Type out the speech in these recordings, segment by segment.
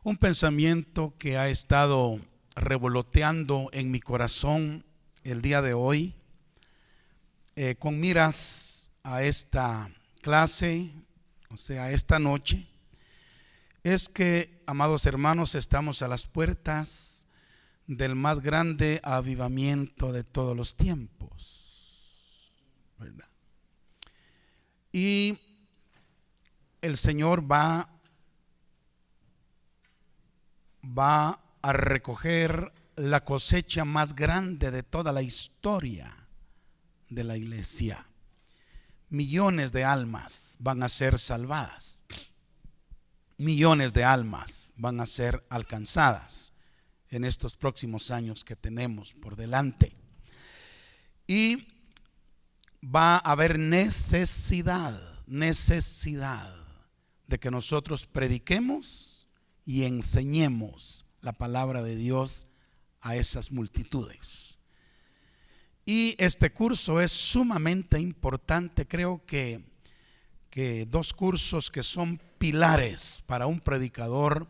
Un pensamiento que ha estado revoloteando en mi corazón el día de hoy, con miras a esta clase, o sea, esta noche, es que, amados hermanos, estamos a las puertas del más grande avivamiento de todos los tiempos, ¿verdad? Y el Señor va a recoger la cosecha más grande de toda la historia de la iglesia. Millones de almas van a ser salvadas. Millones de almas van a ser alcanzadas en estos próximos años que tenemos por delante. Y va a haber necesidad de que nosotros prediquemos y enseñemos la palabra de Dios a esas multitudes. Y este curso es sumamente importante. Creo que dos cursos que son pilares para un predicador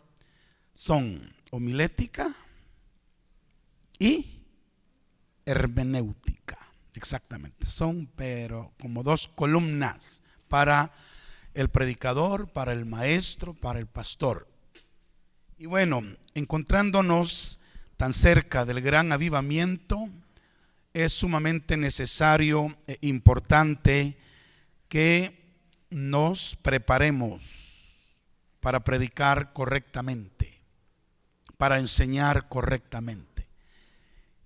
son homilética y hermenéutica. Exactamente, son pero como dos columnas para el predicador, para el maestro, para el pastor. Y bueno, encontrándonos tan cerca del gran avivamiento, es sumamente necesario e importante que nos preparemos para predicar correctamente, para enseñar correctamente.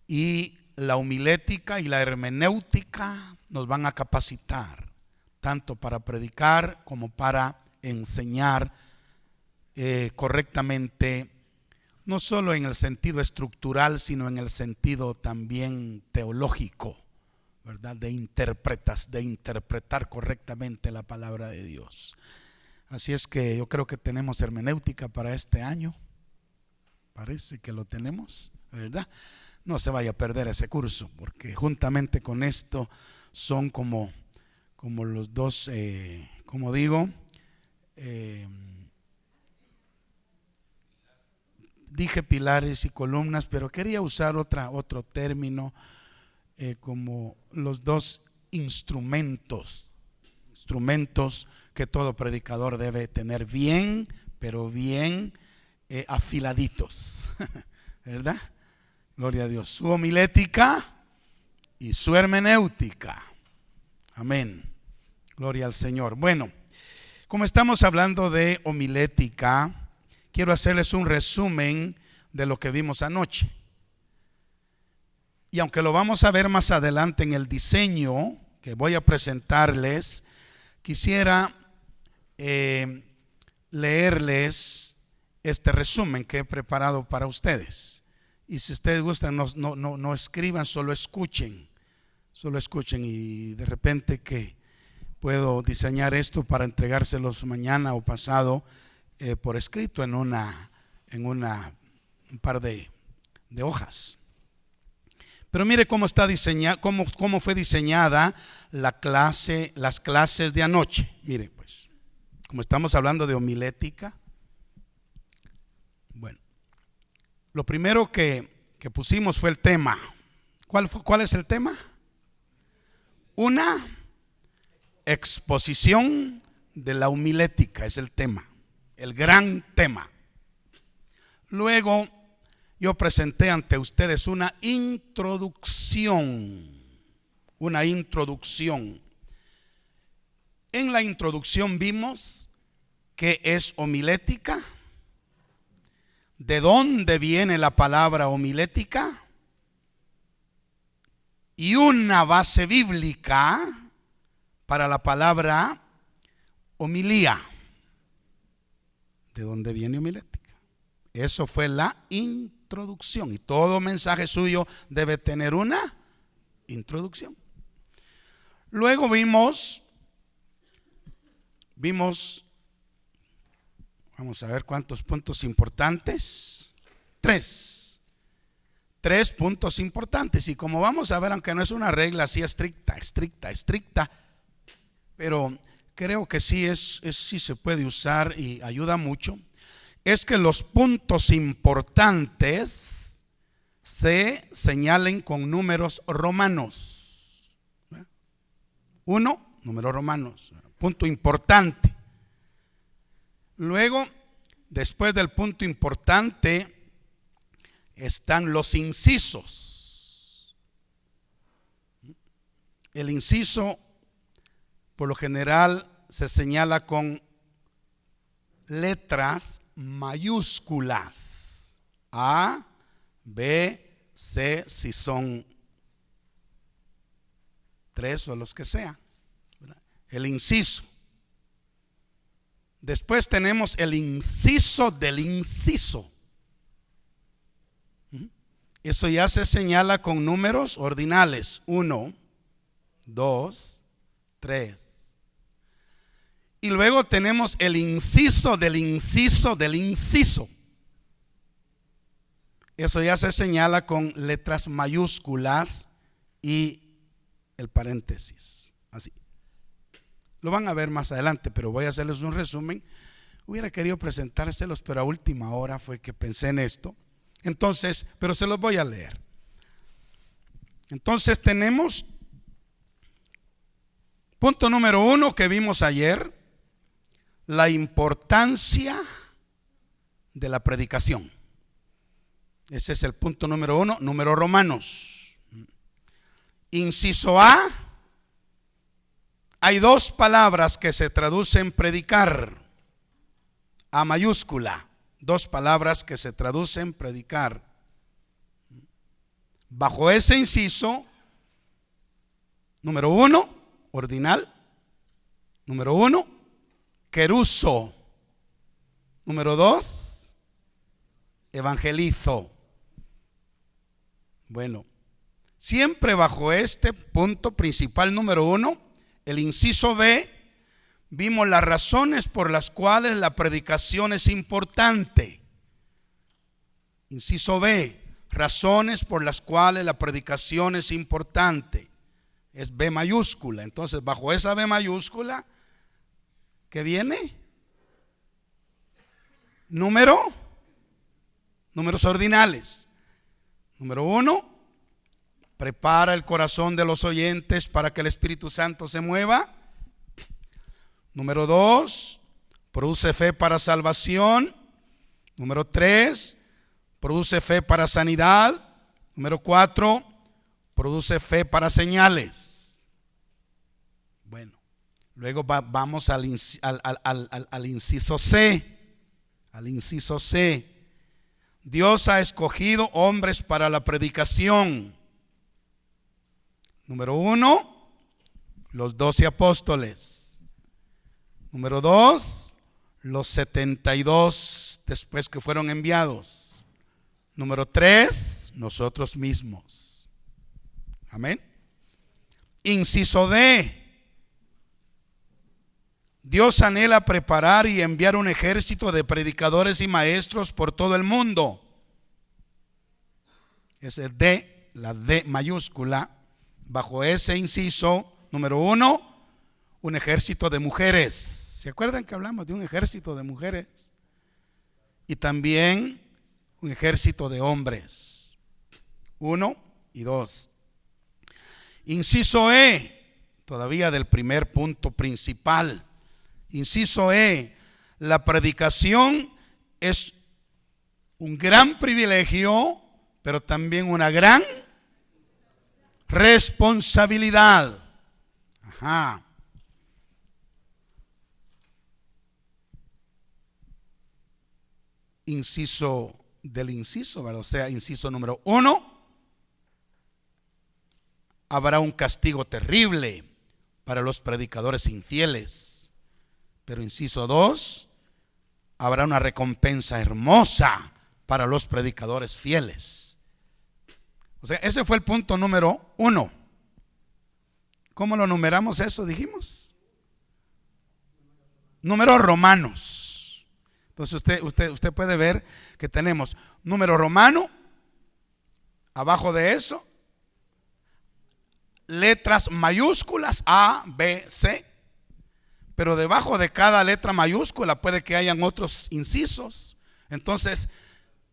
Y la homilética y la hermenéutica nos van a capacitar tanto para predicar como para enseñar correctamente, no solo en el sentido estructural, sino en el sentido también teológico, ¿verdad? De interpretar correctamente la palabra de Dios. Así es que yo creo que tenemos hermenéutica para este año. Parece que lo tenemos, ¿verdad? No se vaya a perder ese curso, porque juntamente con esto son como los dos, como digo, dije pilares y columnas, pero quería usar otro término, como los dos instrumentos que todo predicador debe tener bien, pero bien afiladitos, ¿verdad? Gloria a Dios. Su homilética y su hermenéutica. Amén. Gloria al Señor. Bueno, como estamos hablando de homilética, quiero hacerles un resumen de lo que vimos anoche. Y aunque lo vamos a ver más adelante en el diseño que voy a presentarles, quisiera leerles este resumen que he preparado para ustedes. Y si ustedes gustan, no escriban, solo escuchen y de repente que puedo diseñar esto para entregárselos mañana o pasado por escrito en un par de hojas. Pero mire cómo está diseñada, cómo fue diseñada las clases de anoche. Mire, pues, como estamos hablando de homilética, bueno, lo primero que pusimos fue el tema. ¿Cuál es el tema? Una exposición de la homilética es el tema, el gran tema. Luego yo presenté ante ustedes una introducción. En la introducción vimos qué es homilética, de dónde viene la palabra homilética y una base bíblica para la palabra homilía. ¿De dónde viene homilética? Eso fue la introducción, y todo mensaje suyo debe tener una introducción. Luego vimos, vamos a ver cuántos puntos importantes. Tres puntos importantes, y como vamos a ver, aunque no es una regla así estricta, pero creo que sí se puede usar y ayuda mucho. es que los puntos importantes se señalen con números romanos. 1, números romanos, punto importante. Luego, después del punto importante, están los incisos. El inciso, por lo general, se señala con letras mayúsculas. A, B, C, si son 3 o los que sean. El inciso. Después tenemos el inciso del inciso. Eso ya se señala con números ordinales. 1, 2, 3. Y luego tenemos el inciso del inciso del inciso. Eso ya se señala con letras mayúsculas y el paréntesis. Así. Lo van a ver más adelante, pero voy a hacerles un resumen. Hubiera querido presentárselos, pero a última hora fue que pensé en esto. Entonces, pero se los voy a leer. Entonces tenemos punto número 1 que vimos ayer: la importancia de la predicación. Ese es el punto número 1, números romanos. Inciso A: hay 2 palabras que se traducen predicar, A mayúscula, 2 palabras que se traducen predicar. Bajo ese inciso, número 1, ordinal. Número 1, queruso. Número 2, evangelizo. Bueno, siempre bajo este punto principal número 1, el inciso B, vimos las razones por las cuales la predicación es importante. Inciso B, razones por las cuales la predicación es importante. Es B mayúscula. Entonces, bajo esa B mayúscula, ¿qué viene? Números ordinales. Número 1, prepara el corazón de los oyentes para que el Espíritu Santo se mueva. Número 2, produce fe para salvación. Número 3, produce fe para sanidad. Número 4, produce fe para señales. Bueno, luego vamos al inciso C. Al inciso C. Dios ha escogido hombres para la predicación. Número 1, los 12 apóstoles. Número 2, los 72 después que fueron enviados. Número 3, nosotros mismos. Amén. Inciso D. Dios anhela preparar y enviar un ejército de predicadores y maestros por todo el mundo. Ese D, la D mayúscula. Bajo ese inciso, número 1, un ejército de mujeres. ¿Se acuerdan que hablamos de un ejército de mujeres? Y también un ejército de hombres. 1 y 2. Inciso E, todavía del primer punto principal. Inciso E, la predicación es un gran privilegio, pero también una gran responsabilidad. Ajá. Inciso del inciso, ¿verdad? O sea, inciso número 1, habrá un castigo terrible para los predicadores infieles. Pero inciso 2, habrá una recompensa hermosa para los predicadores fieles. O sea, ese fue el punto número 1. ¿Cómo lo numeramos eso? Dijimos números romanos. Entonces usted puede ver que tenemos número romano. Abajo de eso, letras mayúsculas A, B, C. Pero debajo de cada letra mayúscula puede que hayan otros incisos. Entonces,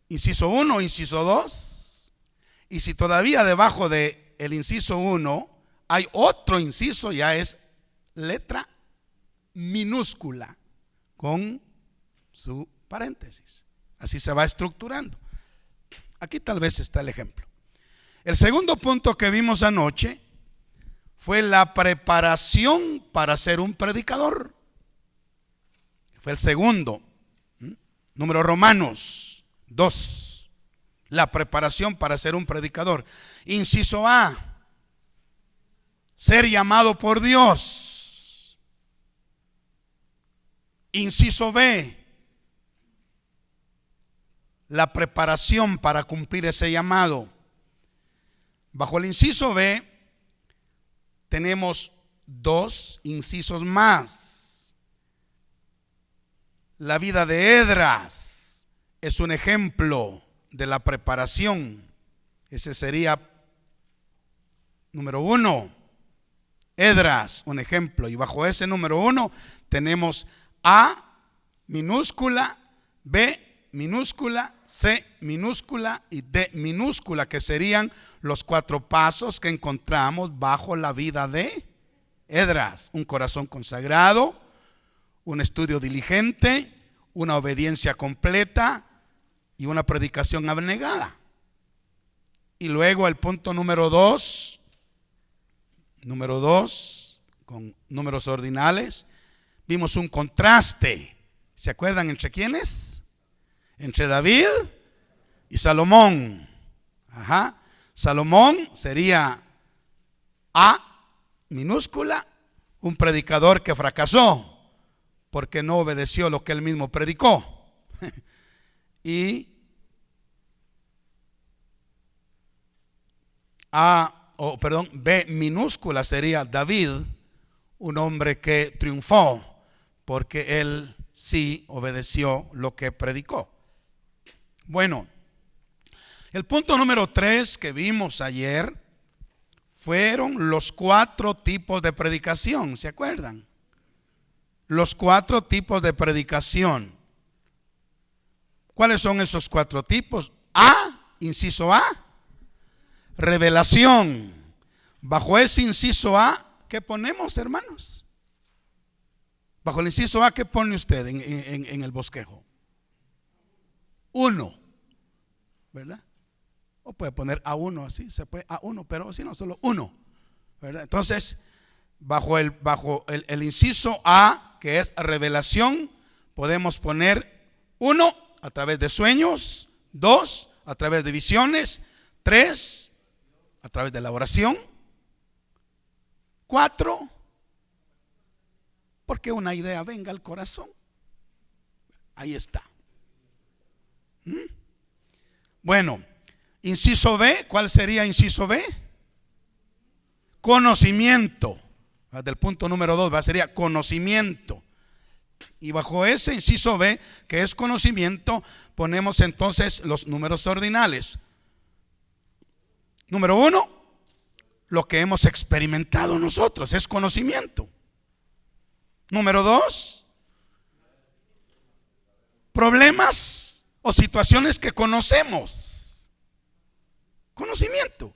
inciso 1, inciso 2. Y si todavía debajo de el inciso 1 hay otro inciso, ya es letra minúscula con su paréntesis. Así se va estructurando. Aquí tal vez está el ejemplo. El segundo punto que vimos anoche fue la preparación para ser un predicador. Fue el segundo. Número Romanos 2. La preparación para ser un predicador. Inciso A. Ser llamado por Dios. Inciso B. La preparación para cumplir ese llamado. Bajo el inciso B tenemos dos incisos más. La vida de Esdras es un ejemplo de la preparación. Ese sería número 1. Esdras, un ejemplo. Y bajo ese número 1 tenemos A minúscula, B minúscula, C minúscula y D minúscula, que serían los 4 pasos que encontramos bajo la vida de Esdras. Un corazón consagrado, un estudio diligente, una obediencia completa y una predicación abnegada. Y luego el punto número 2, con números ordinales, vimos un contraste. ¿Se acuerdan entre quiénes? Entre David y Salomón. Salomón sería A minúscula, un predicador que fracasó porque no obedeció lo que él mismo predicó. Y B minúscula sería David, un hombre que triunfó porque él sí obedeció lo que predicó. Bueno, el punto número 3 que vimos ayer fueron los 4 tipos de predicación. ¿Se acuerdan? Los 4 tipos de predicación. ¿Cuáles son esos 4 tipos? Inciso A, revelación. Bajo ese inciso A, ¿qué ponemos, hermanos? Bajo el inciso A, ¿qué pone usted en el bosquejo? 1, ¿verdad? O puede poner A1 así, se puede A1, pero si no, solo 1, ¿verdad? Entonces, bajo el inciso A, que es revelación, podemos poner 1 a través de sueños, 2 a través de visiones, 3 a través de la oración, 4 porque una idea venga al corazón. Ahí está. Bueno, inciso B, ¿cuál sería inciso B? Conocimiento. Del punto número 2 sería conocimiento. Y bajo ese inciso B, que es conocimiento, ponemos entonces los números ordinales. Número 1, lo que hemos experimentado nosotros es conocimiento. Número 2, problemas o situaciones que conocemos. Conocimiento.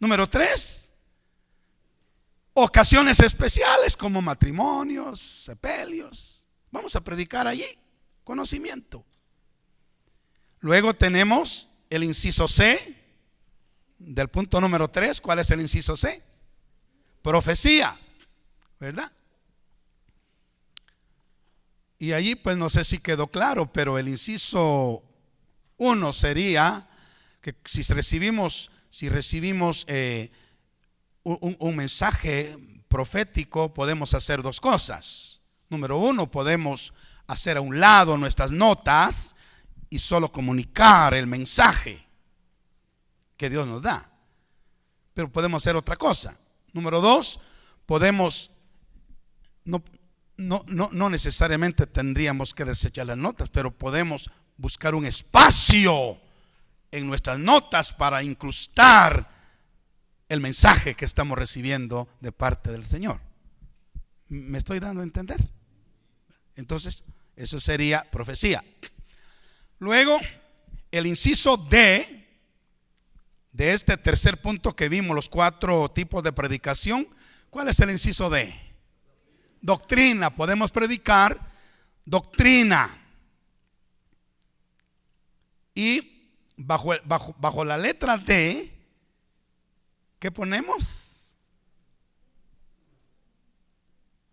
Número 3, ocasiones especiales como matrimonios, sepelios. Vamos a predicar allí. Conocimiento. Luego tenemos el inciso C del punto número 3. ¿Cuál es el inciso C? Profecía, ¿verdad? Y allí pues no sé si quedó claro, pero el inciso 1 sería que si recibimos un mensaje profético, podemos hacer 2 cosas. Número 1, podemos hacer a un lado nuestras notas y solo comunicar el mensaje que Dios nos da. Pero podemos hacer otra cosa. Número 2, podemos no necesariamente tendríamos que desechar las notas, pero podemos buscar un espacio en nuestras notas para incrustar el mensaje que estamos recibiendo de parte del Señor. ¿Me estoy dando a entender? Entonces, eso sería profecía. Luego, el inciso D de este tercer punto que vimos, los 4 tipos de predicación. ¿Cuál es el inciso D? Doctrina. Podemos predicar doctrina. Y bajo la letra D, ¿qué ponemos?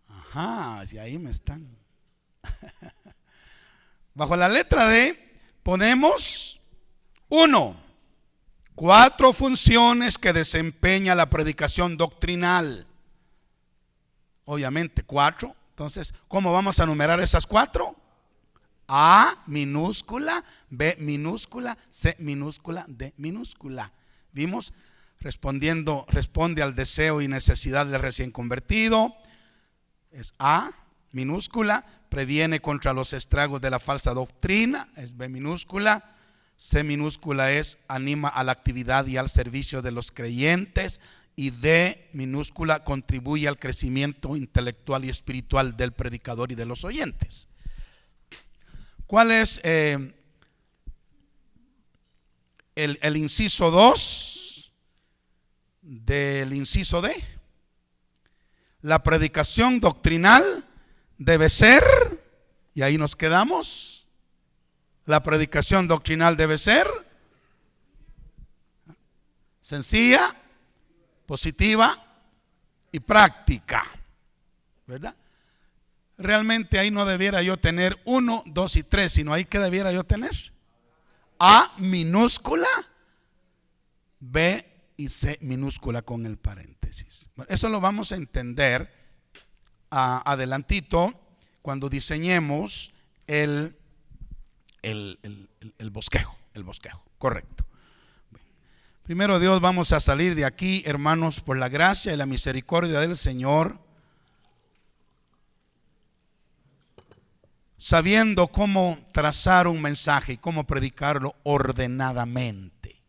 Ajá, si ahí me están. Bajo la letra D ponemos 4 funciones que desempeña la predicación doctrinal. Obviamente 4. Entonces, ¿cómo vamos a numerar esas 4? A minúscula, B minúscula, C minúscula, D minúscula. ¿Vimos? Responde al deseo y necesidad del recién convertido. Es A minúscula. Previene contra los estragos de la falsa doctrina. Es B minúscula. C minúscula es anima a la actividad y al servicio de los creyentes. Y D minúscula contribuye al crecimiento intelectual y espiritual del predicador y de los oyentes. ¿Cuál es el inciso 2 del inciso D? La predicación doctrinal debe ser, y ahí nos quedamos, la predicación doctrinal debe ser sencilla, positiva y práctica, ¿verdad? Realmente ahí no debiera yo tener 1, 2 y 3, sino ahí que debiera yo tener A minúscula, B y C minúscula con el paréntesis. Bueno, eso lo vamos a entender adelantito cuando diseñemos el bosquejo. Correcto. Primero Dios, vamos a salir de aquí, hermanos, por la gracia y la misericordia del Señor, sabiendo cómo trazar un mensaje y cómo predicarlo ordenadamente.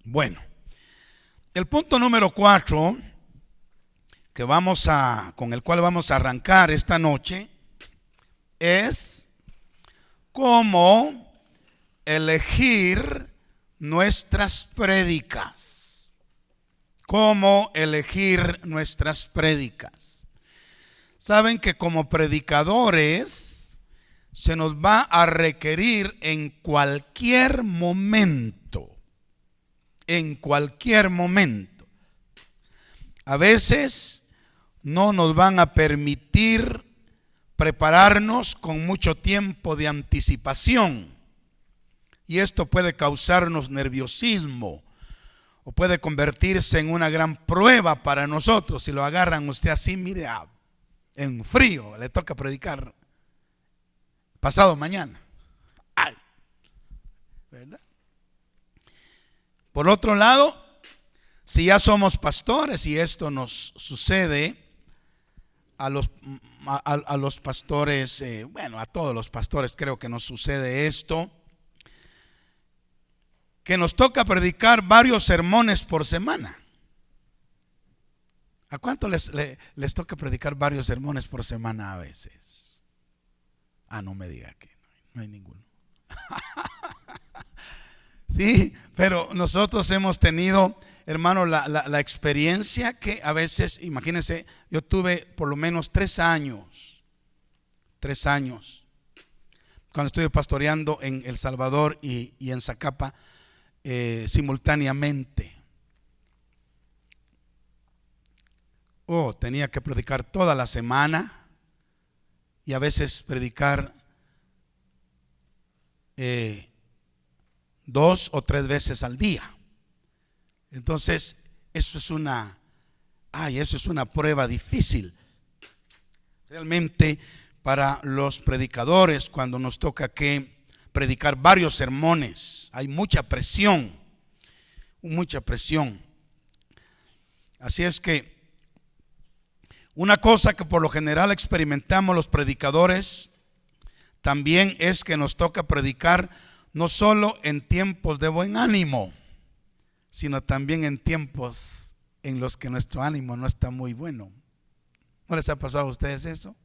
Bueno, el punto número 4 con el cual vamos a arrancar esta noche es cómo elegir nuestras prédicas. Cómo elegir nuestras prédicas. Saben que como predicadores se nos va a requerir en cualquier momento. En cualquier momento. A veces no nos van a permitir prepararnos con mucho tiempo de anticipación. Y esto puede causarnos nerviosismo. O puede convertirse en una gran prueba para nosotros. Si lo agarran usted así, mire, en frío, le toca predicar pasado mañana. Ay, ¿verdad? Por otro lado, si ya somos pastores y esto nos sucede a los pastores, a todos los pastores creo que nos sucede esto, que nos toca predicar varios sermones por semana. ¿A cuánto les toca predicar varios sermones por semana a veces? No me diga que no hay ninguno. Sí, pero nosotros hemos tenido, hermano, la experiencia que a veces, imagínense, yo tuve por lo menos 3 años, cuando estuve pastoreando en El Salvador y en Zacapa, simultáneamente. Tenía que predicar toda la semana y a veces predicar 2 o 3 veces al día. Entonces eso es una prueba difícil realmente para los predicadores cuando nos toca que predicar varios sermones. Hay mucha presión. Así es que una cosa que por lo general experimentamos los predicadores también es que nos toca predicar no solo en tiempos de buen ánimo, sino también en tiempos en los que nuestro ánimo no está muy bueno. ¿No les ha pasado a ustedes eso?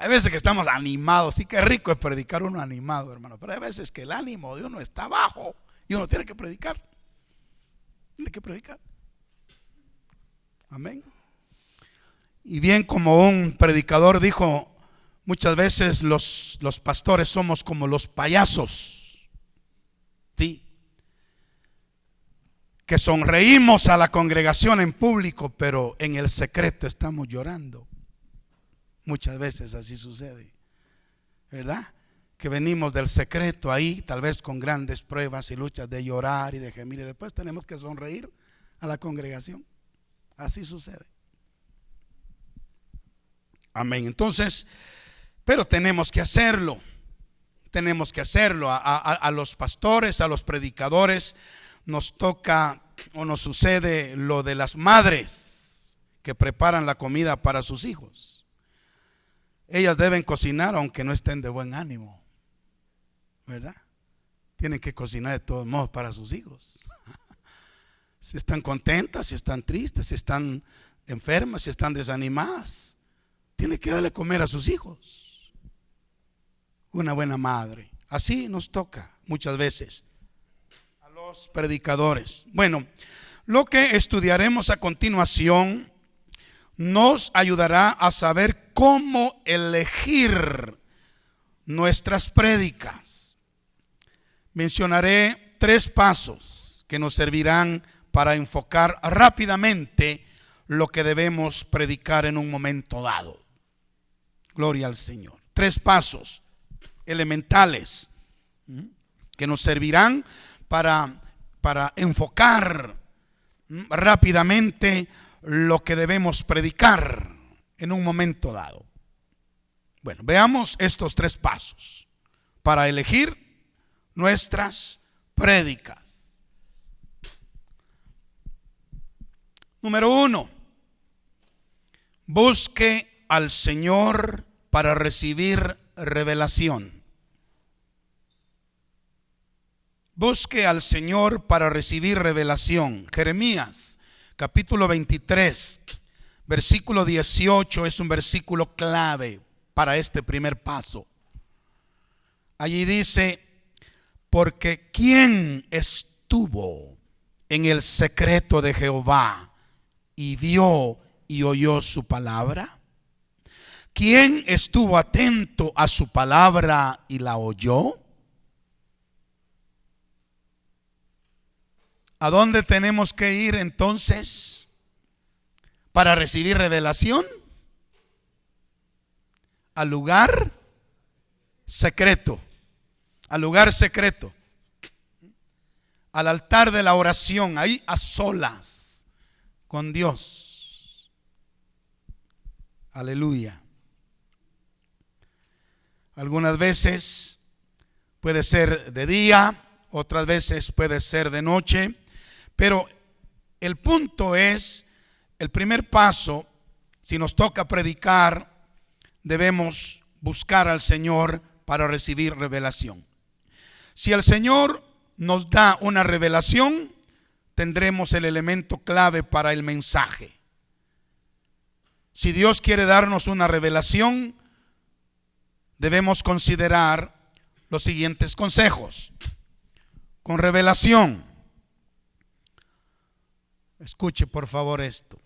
Hay veces que estamos animados. Sí, que rico es predicar uno animado, hermano. Pero hay veces que el ánimo de uno está bajo y uno tiene que predicar. Tiene que predicar. Amén. Y bien, como un predicador dijo, muchas veces los pastores somos como los payasos. Sí. Que sonreímos a la congregación en público, pero en el secreto estamos llorando. Muchas veces así sucede, ¿verdad? Que venimos del secreto ahí, tal vez con grandes pruebas y luchas de llorar y de gemir, y después tenemos que sonreír a la congregación. Así sucede. Amén. Entonces, pero tenemos que hacerlo. Tenemos que hacerlo. A los pastores, a los predicadores, nos toca o nos sucede lo de las madres que preparan la comida para sus hijos. Ellas deben cocinar aunque no estén de buen ánimo, ¿verdad? Tienen que cocinar de todos modos para sus hijos. Si están contentas, si están tristes, si están enfermas, si están desanimadas, tiene que darle a comer a sus hijos. Una buena madre. Así nos toca muchas veces a los predicadores. Bueno, lo que estudiaremos a continuación nos ayudará a saber cómo elegir nuestras prédicas. Mencionaré 3 pasos que nos servirán para enfocar rápidamente lo que debemos predicar en un momento dado. Gloria al Señor. 3 pasos elementales que nos servirán para enfocar rápidamente lo que debemos predicar en un momento dado. Bueno, veamos estos 3 pasos para elegir nuestras prédicas. Número 1, busque al Señor para recibir revelación. Busque al Señor para recibir revelación. Jeremías capítulo 23, versículo 18 es un versículo clave para este primer paso. Allí dice: porque ¿quién estuvo en el secreto de Jehová y vio y oyó su palabra? ¿Quién estuvo atento a su palabra y la oyó? ¿A dónde tenemos que ir entonces para recibir revelación? Al lugar secreto. Al lugar secreto. Al altar de la oración, ahí a solas con Dios. Aleluya. Algunas veces puede ser de día, otras veces puede ser de noche. Pero el punto es, el primer paso, si nos toca predicar, debemos buscar al Señor para recibir revelación. Si el Señor nos da una revelación, tendremos el elemento clave para el mensaje. Si Dios quiere darnos una revelación, debemos considerar los siguientes consejos. Con revelación, escuche por favor esto.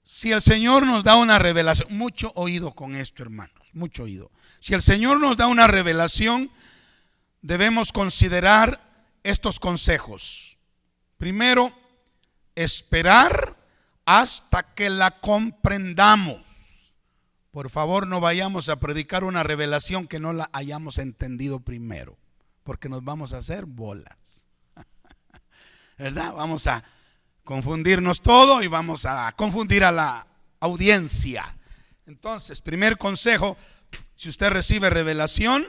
Si el Señor nos da una revelación, mucho oído con esto, hermanos, mucho oído. Si el Señor nos da una revelación, debemos considerar estos consejos. Primero, esperar hasta que la comprendamos. Por favor, no vayamos a predicar una revelación que no la hayamos entendido primero, porque nos vamos a hacer bolas. ¿Verdad? Vamos a confundirnos todo y vamos a confundir a la audiencia. Entonces, primer consejo: si usted recibe revelación,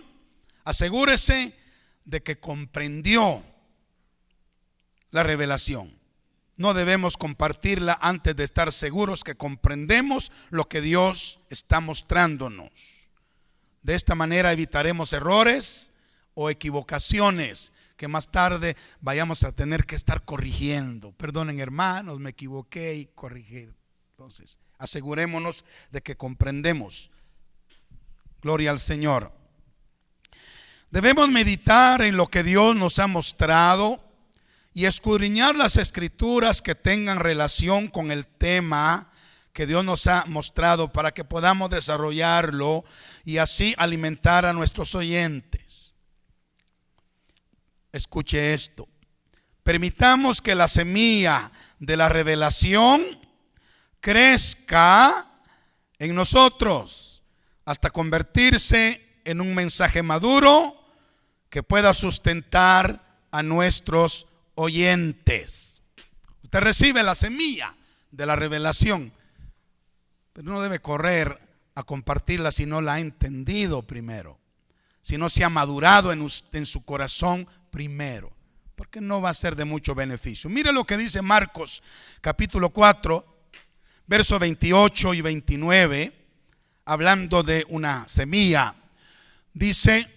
asegúrese de que comprendió la revelación. No debemos compartirla antes de estar seguros que comprendemos lo que Dios está mostrándonos. De esta manera evitaremos errores o equivocaciones que más tarde vayamos a tener que estar corrigiendo. Perdonen, hermanos, me equivoqué y corregir. Entonces, Asegurémonos de que comprendemos. Gloria al Señor. Debemos meditar en lo que Dios nos ha mostrado y escudriñar las escrituras que tengan relación con el tema que Dios nos ha mostrado para que podamos desarrollarlo y así alimentar a nuestros oyentes. Escuche esto. Permitamos que la semilla de la revelación crezca en nosotros hasta convertirse en un mensaje maduro que pueda sustentar a nuestros oyentes. Usted recibe la semilla de la revelación, pero no debe correr a compartirla si no la ha entendido primero, si no se ha madurado en su corazón primero, porque no va a ser de mucho beneficio. Mire lo que dice Marcos capítulo 4, versos 28 y 29, hablando de una semilla. Dice: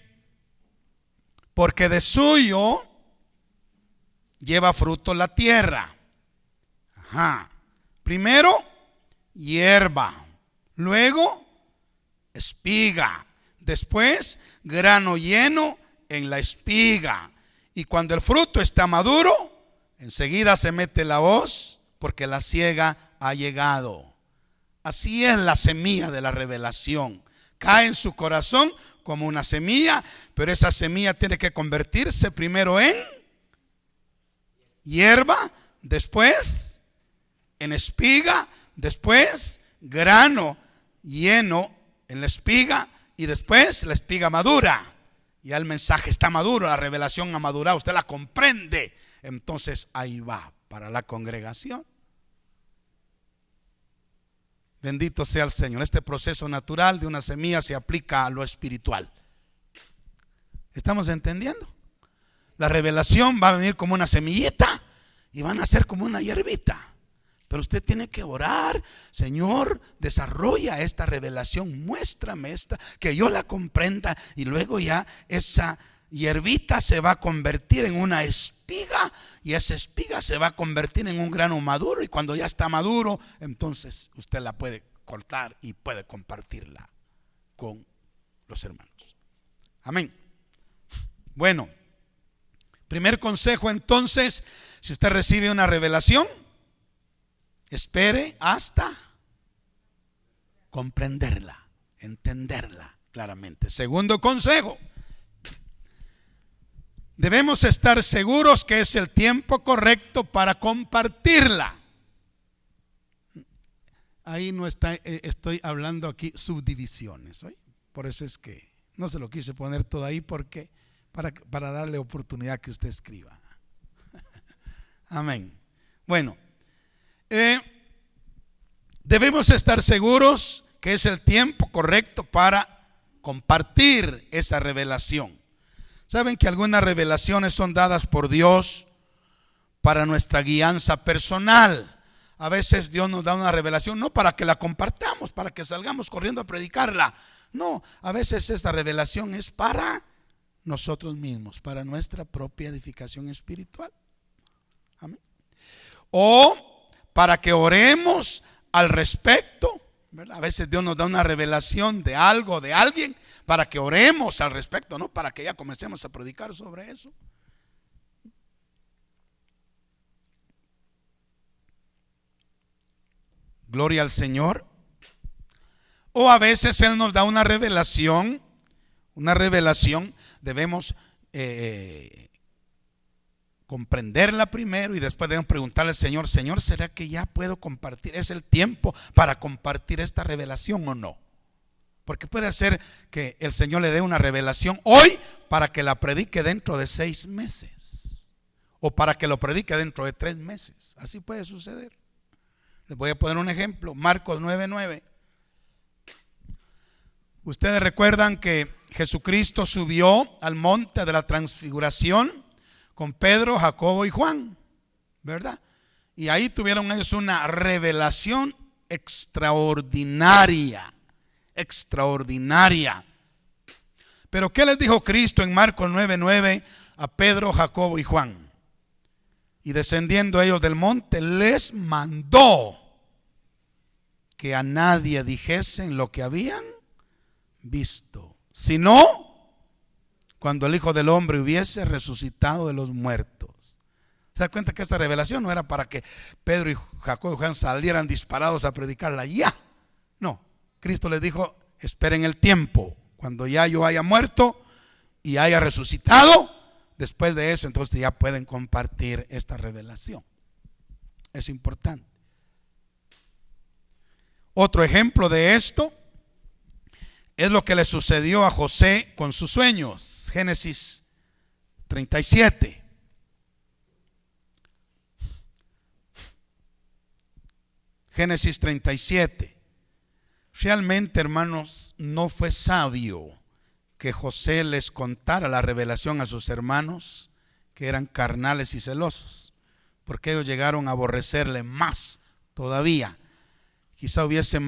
porque de suyo lleva fruto la tierra. Primero hierba, luego espiga, después grano lleno en la espiga. Y cuando el fruto está maduro, enseguida se mete la hoz, porque la siega ha llegado. Así es la semilla de la revelación. Cae en su corazón como una semilla, pero esa semilla tiene que convertirse primero en hierba, después en espiga, después grano lleno en la espiga y después la espiga madura. Ya el mensaje está maduro, la revelación ha madurado, usted la comprende. Entonces ahí va para la congregación. Bendito sea el Señor. Este proceso natural de una semilla se aplica a lo espiritual. ¿Estamos entendiendo? La revelación va a venir como una semillita y van a ser como una hierbita. Pero usted tiene que orar: Señor, desarrolla esta revelación, muéstrame esta, que yo la comprenda. Y luego ya esa hierbita se va a convertir en una espiga, y esa espiga se va a convertir en un grano maduro. Y cuando ya está maduro, entonces usted la puede cortar y puede compartirla con los hermanos. Amén. Bueno, primer consejo entonces: si usted recibe una revelación, espere hasta comprenderla, entenderla claramente. Segundo consejo: debemos estar seguros que es el tiempo correcto para compartirla. Ahí no está, estoy hablando aquí subdivisiones, ¿oye? Por eso es que no se lo quise poner todo ahí, porque para darle oportunidad que usted escriba. Amén. Bueno, debemos estar seguros que es el tiempo correcto para compartir esa revelación. Saben que algunas revelaciones son dadas por Dios para nuestra guianza personal. A veces Dios nos da una revelación no para que la compartamos, para que salgamos corriendo a predicarla. No, a veces esa revelación es para nosotros mismos, para nuestra propia edificación espiritual. Amén. O para que oremos al respecto, ¿verdad? A veces Dios nos da una revelación de algo, de alguien, para que oremos al respecto, no para que ya comencemos a predicar sobre eso. Gloria al Señor. O a veces Él nos da una revelación, debemos comprenderla primero y después debemos preguntarle al Señor: Señor, ¿será que ya puedo compartir? ¿Es el tiempo para compartir esta revelación o no? Porque puede ser que el Señor le dé una revelación hoy para que la predique dentro de 6 meses, o para que lo predique dentro de 3 meses. Así puede suceder. Les voy a poner un ejemplo. Marcos 9:9. Ustedes recuerdan que Jesucristo subió al monte de la transfiguración con Pedro, Jacobo y Juan, ¿verdad? Y ahí tuvieron ellos una revelación extraordinaria. Pero ¿qué les dijo Cristo en Marcos 9:9 a Pedro, Jacobo y Juan? Y descendiendo ellos del monte, les mandó que a nadie dijesen lo que habían visto, sino cuando el Hijo del Hombre hubiese resucitado de los muertos. ¿Se da cuenta que esta revelación no era para que Pedro y Jacobo y Juan salieran disparados a predicarla ya? No, Cristo les dijo: esperen el tiempo, cuando ya yo haya muerto y haya resucitado. Después de eso, entonces ya pueden compartir esta revelación. Es importante. Otro ejemplo de esto es lo que le sucedió a José con sus sueños. Génesis 37. Génesis 37. Realmente, hermanos, no fue sabio que José les contara la revelación a sus hermanos, que eran carnales y celosos, porque ellos llegaron a aborrecerle más todavía. Quizá hubiese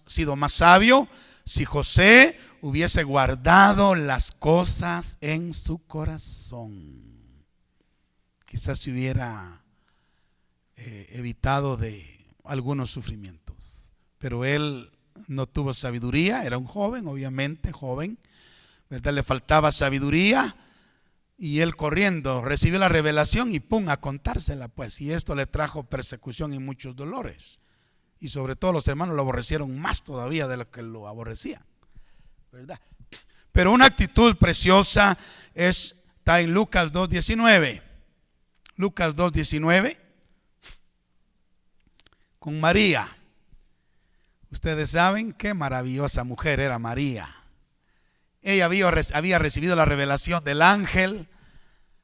sido más sabio si José hubiese guardado las cosas en su corazón. Quizás se hubiera evitado de algunos sufrimientos, pero él no tuvo sabiduría. Era un joven, obviamente joven, ¿verdad? Le faltaba sabiduría, y él corriendo recibió la revelación y pum, a contársela, pues, y esto le trajo persecución y muchos dolores, y sobre todo los hermanos lo aborrecieron más todavía de lo que lo aborrecían, ¿verdad? Pero una actitud preciosa está en Lucas 2:19. Lucas 2:19, con María. Ustedes saben qué maravillosa mujer era María. Ella había recibido la revelación del ángel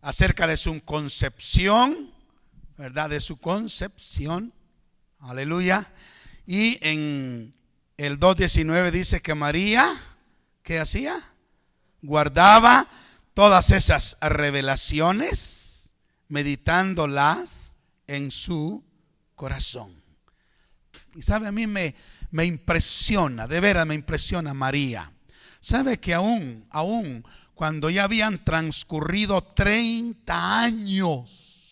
acerca de su concepción, ¿verdad? De su concepción, aleluya. Y en el 2:19 dice que María, ¿qué hacía? Guardaba todas esas revelaciones, meditándolas en su corazón. Y sabe, a mí me impresiona, de veras me impresiona María. ¿Sabe que aún cuando ya habían transcurrido 30 años,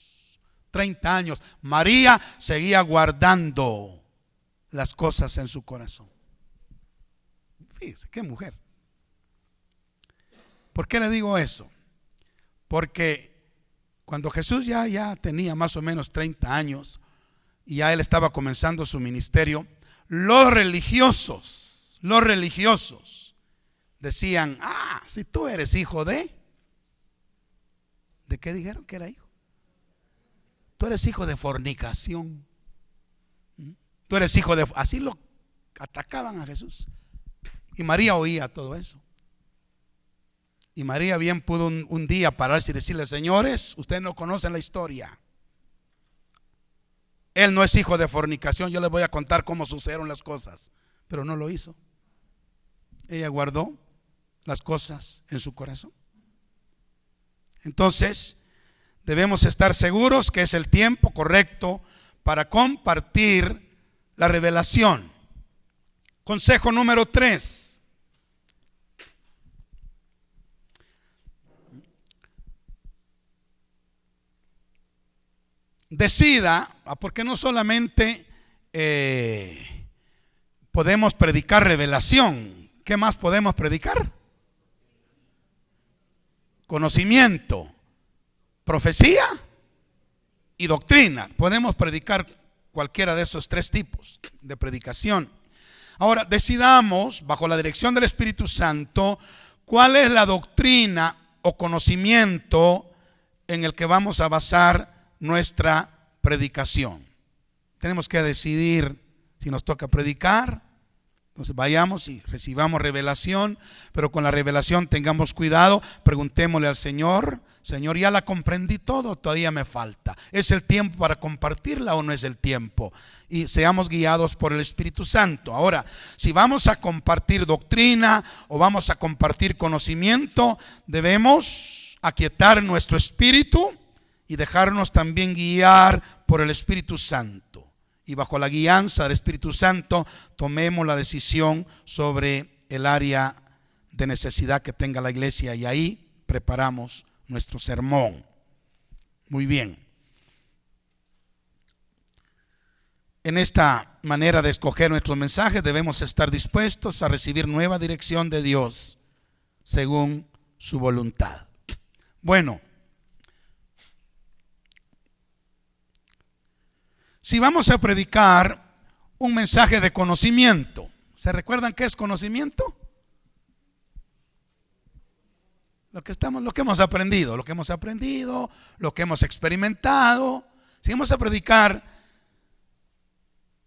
María seguía guardando las cosas en su corazón? Fíjese, qué mujer. ¿Por qué le digo eso? Porque cuando Jesús ya tenía más o menos 30 años y ya él estaba comenzando su ministerio, los religiosos decían: si tú eres hijo ¿de qué dijeron que era hijo? Tú eres hijo de fornicación. Tú eres hijo de... Así lo atacaban a Jesús. Y María oía todo eso. Y María bien pudo un día pararse y decirle: señores, ustedes no conocen la historia. Él no es hijo de fornicación. Yo les voy a contar cómo sucedieron las cosas. Pero no lo hizo. Ella guardó las cosas en su corazón. Entonces debemos estar seguros que es el tiempo correcto para compartir la revelación. Consejo número 3: decida, porque no solamente podemos predicar revelación. ¿Qué más podemos predicar? Conocimiento, profecía y doctrina. Podemos predicar cualquiera de esos 3 tipos de predicación. Ahora, decidamos, bajo la dirección del Espíritu Santo, cuál es la doctrina o conocimiento en el que vamos a basar nuestra predicación. Tenemos que decidir si nos toca predicar. Entonces vayamos y recibamos revelación, pero con la revelación tengamos cuidado. Preguntémosle al Señor: Señor, ya la comprendí todo, todavía me falta. ¿Es el tiempo para compartirla o no es el tiempo? Y seamos guiados por el Espíritu Santo. Ahora, si vamos a compartir doctrina o vamos a compartir conocimiento, debemos aquietar nuestro espíritu y dejarnos también guiar por el Espíritu Santo. Y bajo la guianza del Espíritu Santo tomemos la decisión sobre el área de necesidad que tenga la iglesia, y ahí preparamos nuestro sermón. Muy bien. En esta manera de escoger nuestros mensajes debemos estar dispuestos a recibir nueva dirección de Dios según su voluntad. Bueno, si vamos a predicar un mensaje de conocimiento, ¿se recuerdan qué es conocimiento? Lo que hemos aprendido, lo que hemos experimentado. Si vamos a predicar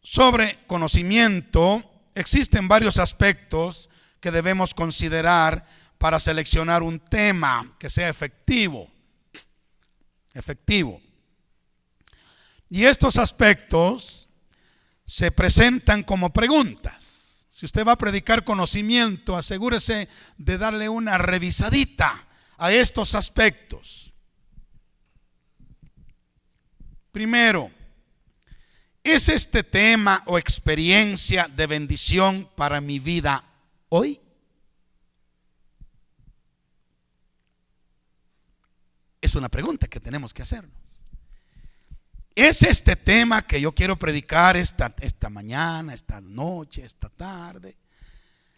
sobre conocimiento, existen varios aspectos que debemos considerar para seleccionar un tema que sea efectivo. Y estos aspectos se presentan como preguntas. Si usted va a predicar conocimiento, asegúrese de darle una revisadita a estos aspectos. Primero, ¿es este tema o experiencia de bendición para mi vida hoy? Es una pregunta que tenemos que hacernos. ¿Es este tema que yo quiero predicar esta mañana, esta noche, esta tarde?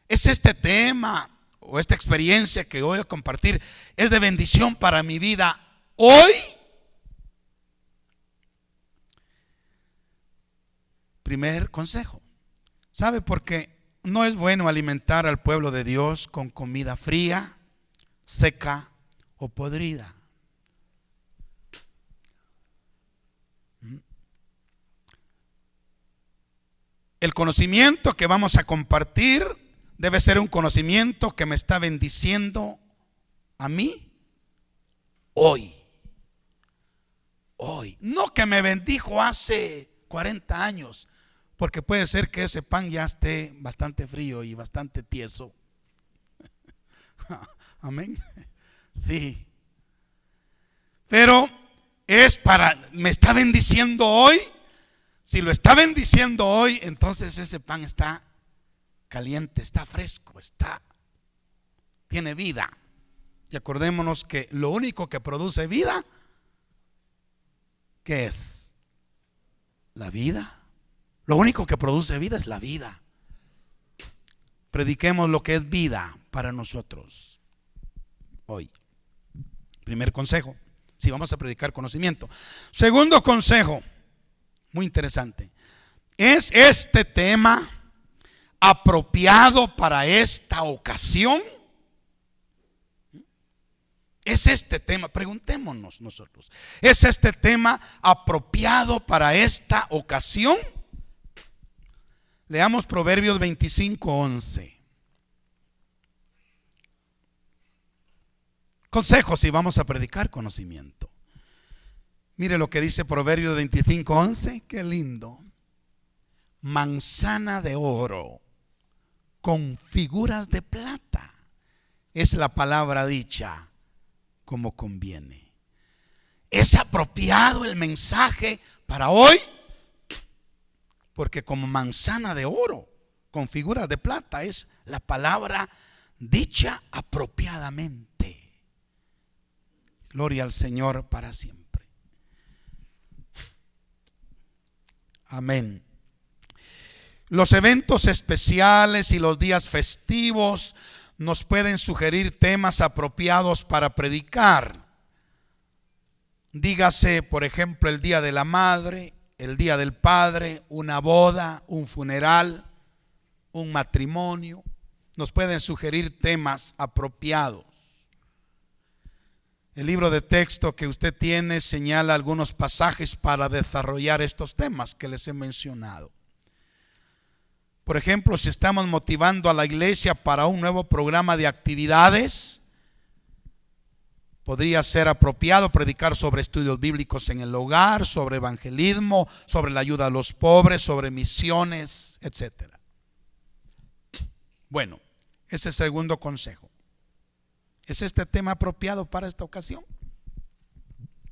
¿Es este tema o esta experiencia que voy a compartir es de bendición para mi vida hoy? Primer consejo. ¿Sabe por qué? No es bueno alimentar al pueblo de Dios con comida fría, seca o podrida. El conocimiento que vamos a compartir debe ser un conocimiento que me está bendiciendo a mí hoy. No que me bendijo hace 40 años, porque puede ser que ese pan ya esté bastante frío y bastante tieso. Amén. Sí. Pero me está bendiciendo hoy. Si lo está bendiciendo hoy, entonces ese pan está caliente, está fresco, tiene vida. Y acordémonos que lo único que produce vida, ¿qué es? La vida. Lo único que produce vida es la vida. Prediquemos lo que es vida para nosotros hoy. Primer consejo, si vamos a predicar conocimiento. Segundo consejo, muy interesante. ¿Es este tema apropiado para esta ocasión? ¿Es este tema? Preguntémonos nosotros. ¿Es este tema apropiado para esta ocasión? Leamos Proverbios 25:11. Consejos si vamos a predicar conocimiento. Mire lo que dice Proverbios 25:11. Qué lindo. Manzana de oro con figuras de plata es la palabra dicha como conviene. ¿Es apropiado el mensaje para hoy? Porque como manzana de oro con figuras de plata es la palabra dicha apropiadamente. Gloria al Señor para siempre. Amén. Los eventos especiales y los días festivos nos pueden sugerir temas apropiados para predicar. Dígase, por ejemplo, el Día de la Madre, el Día del Padre, una boda, un funeral, un matrimonio. Nos pueden sugerir temas apropiados. El libro de texto que usted tiene señala algunos pasajes para desarrollar estos temas que les he mencionado. Por ejemplo, si estamos motivando a la iglesia para un nuevo programa de actividades, podría ser apropiado predicar sobre estudios bíblicos en el hogar, sobre evangelismo, sobre la ayuda a los pobres, sobre misiones, etc. Bueno, ese es el segundo consejo. ¿Es este tema apropiado para esta ocasión?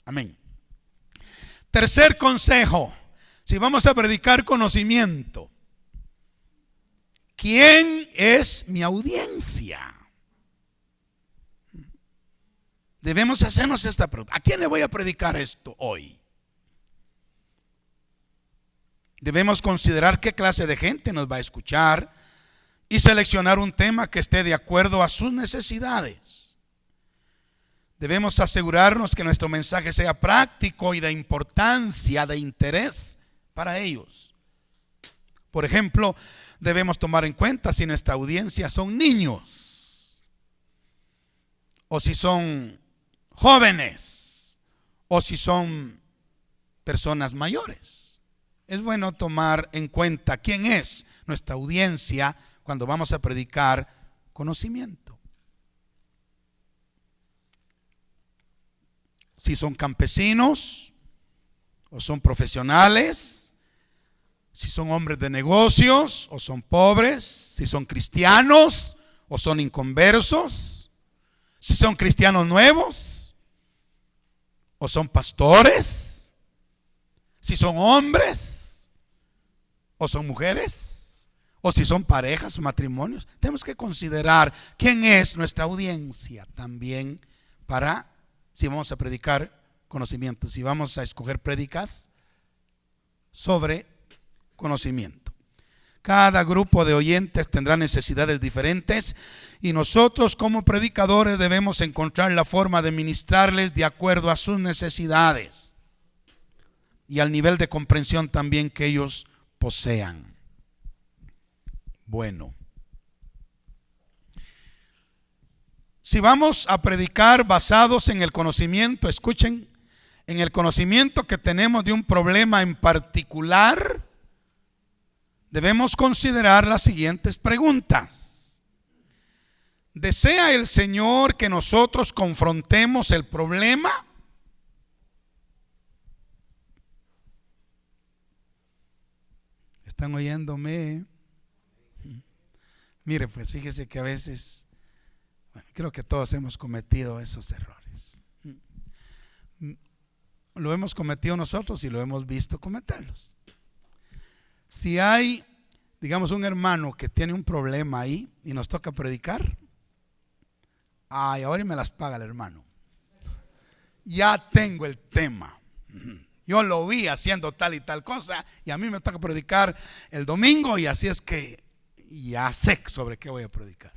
Amén. Tercer consejo, si vamos a predicar conocimiento, ¿quién es mi audiencia? Debemos hacernos esta pregunta. ¿A quién le voy a predicar esto hoy? Debemos considerar qué clase de gente nos va a escuchar y seleccionar un tema que esté de acuerdo a sus necesidades. Debemos asegurarnos que nuestro mensaje sea práctico y de importancia, de interés para ellos. Por ejemplo, debemos tomar en cuenta si nuestra audiencia son niños, o si son jóvenes, o si son personas mayores. Es bueno tomar en cuenta quién es nuestra audiencia cuando vamos a predicar conocimiento. Si son campesinos o son profesionales, si son hombres de negocios o son pobres, si son cristianos o son inconversos, si son cristianos nuevos o son pastores, si son hombres o son mujeres, o si son parejas o matrimonios. Tenemos que considerar quién es nuestra audiencia también para, si vamos a predicar conocimiento, si vamos a escoger prédicas sobre conocimiento. Cada grupo de oyentes tendrá necesidades diferentes y nosotros como predicadores debemos encontrar la forma de ministrarles de acuerdo a sus necesidades y al nivel de comprensión también que ellos posean. Bueno, si vamos a predicar basados en el conocimiento, escuchen, en el conocimiento que tenemos de un problema en particular, debemos considerar las siguientes preguntas. ¿Desea el Señor que nosotros confrontemos el problema? ¿Están oyéndome? Mire, pues fíjese que a veces, bueno, creo que todos hemos cometido esos errores. Lo hemos cometido nosotros y lo hemos visto cometerlos. Si hay, digamos, un hermano que tiene un problema ahí y nos toca predicar, ay, ahora me las paga el hermano. Ya tengo el tema. Yo lo vi haciendo tal y tal cosa y a mí me toca predicar el domingo y así es que ya sé sobre qué voy a predicar.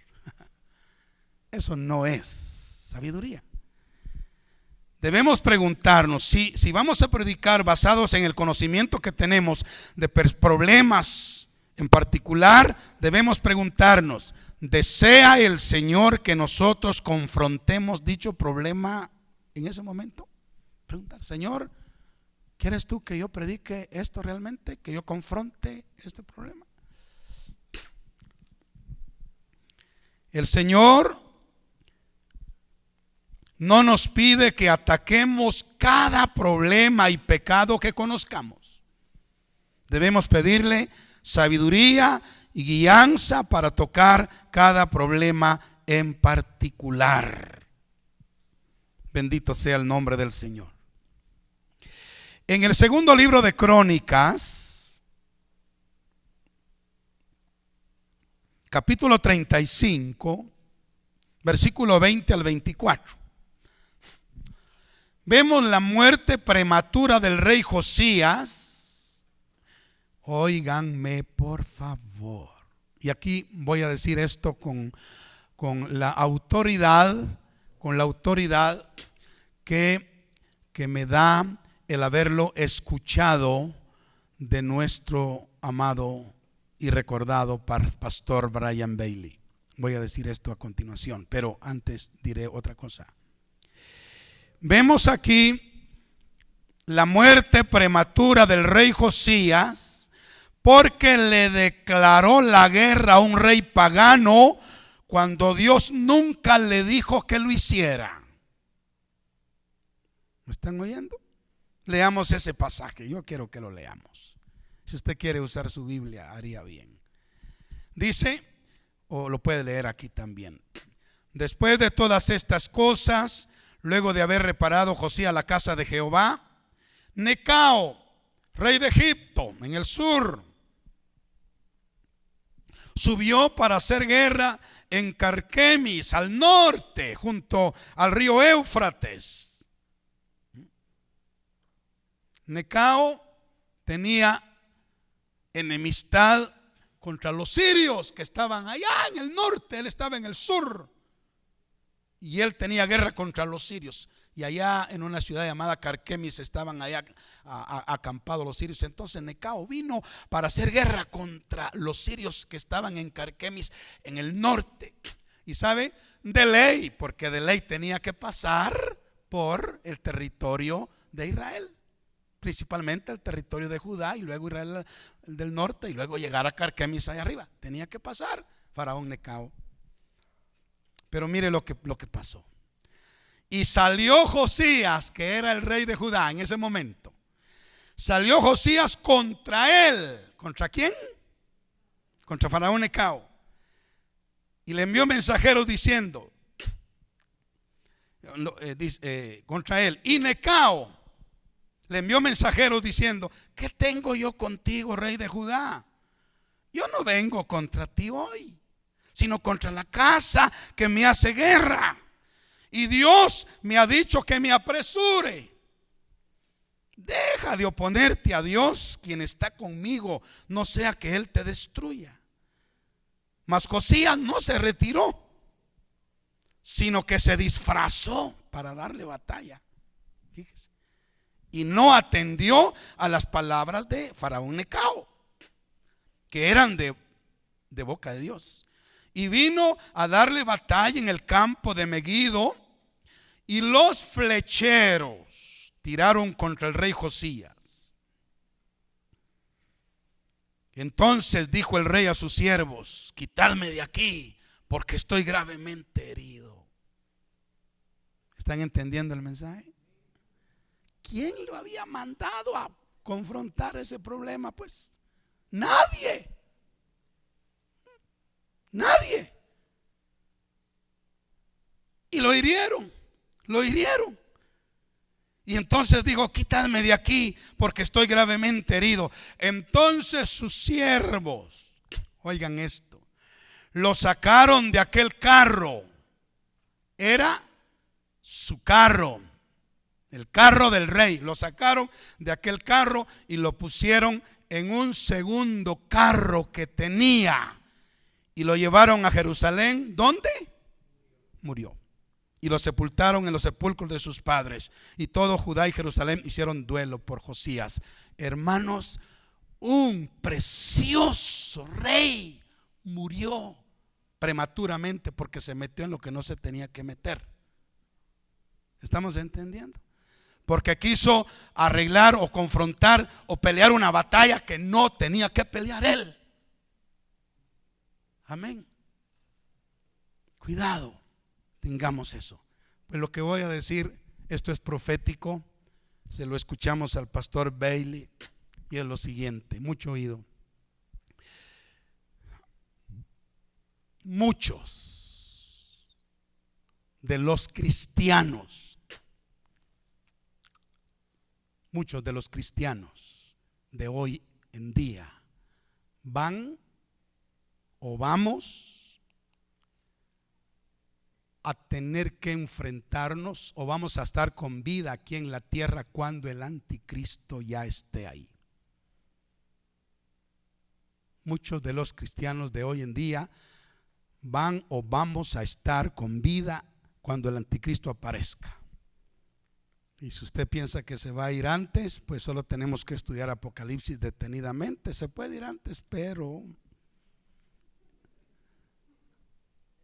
Eso no es sabiduría. Debemos preguntarnos si vamos a predicar basados en el conocimiento que tenemos de problemas en particular, debemos preguntarnos, ¿desea el Señor que nosotros confrontemos dicho problema en ese momento? Preguntar, Señor, ¿quieres tú que yo predique esto realmente? ¿Que yo confronte este problema? El Señor no nos pide que ataquemos cada problema y pecado que conozcamos. Debemos pedirle sabiduría y guianza para tocar cada problema en particular. Bendito sea el nombre del Señor. En el segundo libro de Crónicas, capítulo 35, versículo 20 al 24. Vemos la muerte prematura del rey Josías. Óiganme por favor. Y aquí voy a decir esto con la autoridad, que me da el haberlo escuchado de nuestro amado y recordado pastor Brian Bailey. Voy a decir esto a continuación, pero antes diré otra cosa. Vemos aquí la muerte prematura del rey Josías porque le declaró la guerra a un rey pagano cuando Dios nunca le dijo que lo hiciera. ¿Me están oyendo? Leamos ese pasaje, yo quiero que lo leamos. Si usted quiere usar su Biblia, haría bien. Dice, o lo puede leer aquí también. Después de todas estas cosas, luego de haber reparado Josías la casa de Jehová, Necao, rey de Egipto, en el sur, subió para hacer guerra en Carquemis, al norte, junto al río Éufrates. Necao tenía enemistad contra los sirios que estaban allá en el norte. Él estaba en el sur y él tenía guerra contra los sirios. Y allá en una ciudad llamada Carquemis estaban allá acampados los sirios. Entonces Necao vino para hacer guerra contra los sirios que estaban en Carquemis en el norte. Y sabe, de ley, porque de ley tenía que pasar por el territorio de Israel, principalmente el territorio de Judá y luego Israel del norte y luego llegar a Carquemis allá arriba. Tenía que pasar Faraón Necao. Pero mire lo que pasó. Y salió Josías, que era el rey de Judá en ese momento. Salió Josías contra él. ¿Contra quién? Contra Faraón Necao. Y le envió mensajeros diciendo, contra él. Y Necao le envió mensajeros diciendo, ¿qué tengo yo contigo, rey de Judá? Yo no vengo contra ti hoy, sino contra la casa que me hace guerra. Y Dios me ha dicho que me apresure. Deja de oponerte a Dios, quien está conmigo, no sea que Él te destruya. Mas Josías no se retiró, sino que se disfrazó para darle batalla. Fíjese. Y no atendió a las palabras de Faraón Necao, que eran de boca de Dios. Y vino a darle batalla en el campo de Megido. Y los flecheros tiraron contra el rey Josías. Entonces dijo el rey a sus siervos, quitadme de aquí, porque estoy gravemente herido. ¿Están entendiendo el mensaje? ¿Quién lo había mandado a confrontar ese problema? Pues nadie. Nadie. Y lo hirieron. Y entonces dijo, quítame de aquí porque estoy gravemente herido. Entonces sus siervos, oigan esto, lo sacaron de aquel carro. Era su carro, el carro del rey. Lo sacaron de aquel carro y lo pusieron en un segundo carro que tenía. Y lo llevaron a Jerusalén. ¿Dónde? Murió. Y lo sepultaron en los sepulcros de sus padres. Y todo Judá y Jerusalén hicieron duelo por Josías. Hermanos, un precioso rey murió prematuramente porque se metió en lo que no se tenía que meter. ¿Estamos entendiendo? Porque quiso arreglar o confrontar o pelear una batalla que no tenía que pelear él. Amén. Cuidado. Tengamos eso. Pues lo que voy a decir, esto es profético, se lo escuchamos al pastor Bailey, y es lo siguiente, mucho oído. Muchos de los cristianos de hoy en día van o vamos a tener que enfrentarnos o vamos a estar con vida aquí en la tierra cuando el anticristo ya esté ahí. Muchos de los cristianos de hoy en día van o vamos a estar con vida cuando el anticristo aparezca. Y si usted piensa que se va a ir antes, pues solo tenemos que estudiar Apocalipsis detenidamente. Se puede ir antes, pero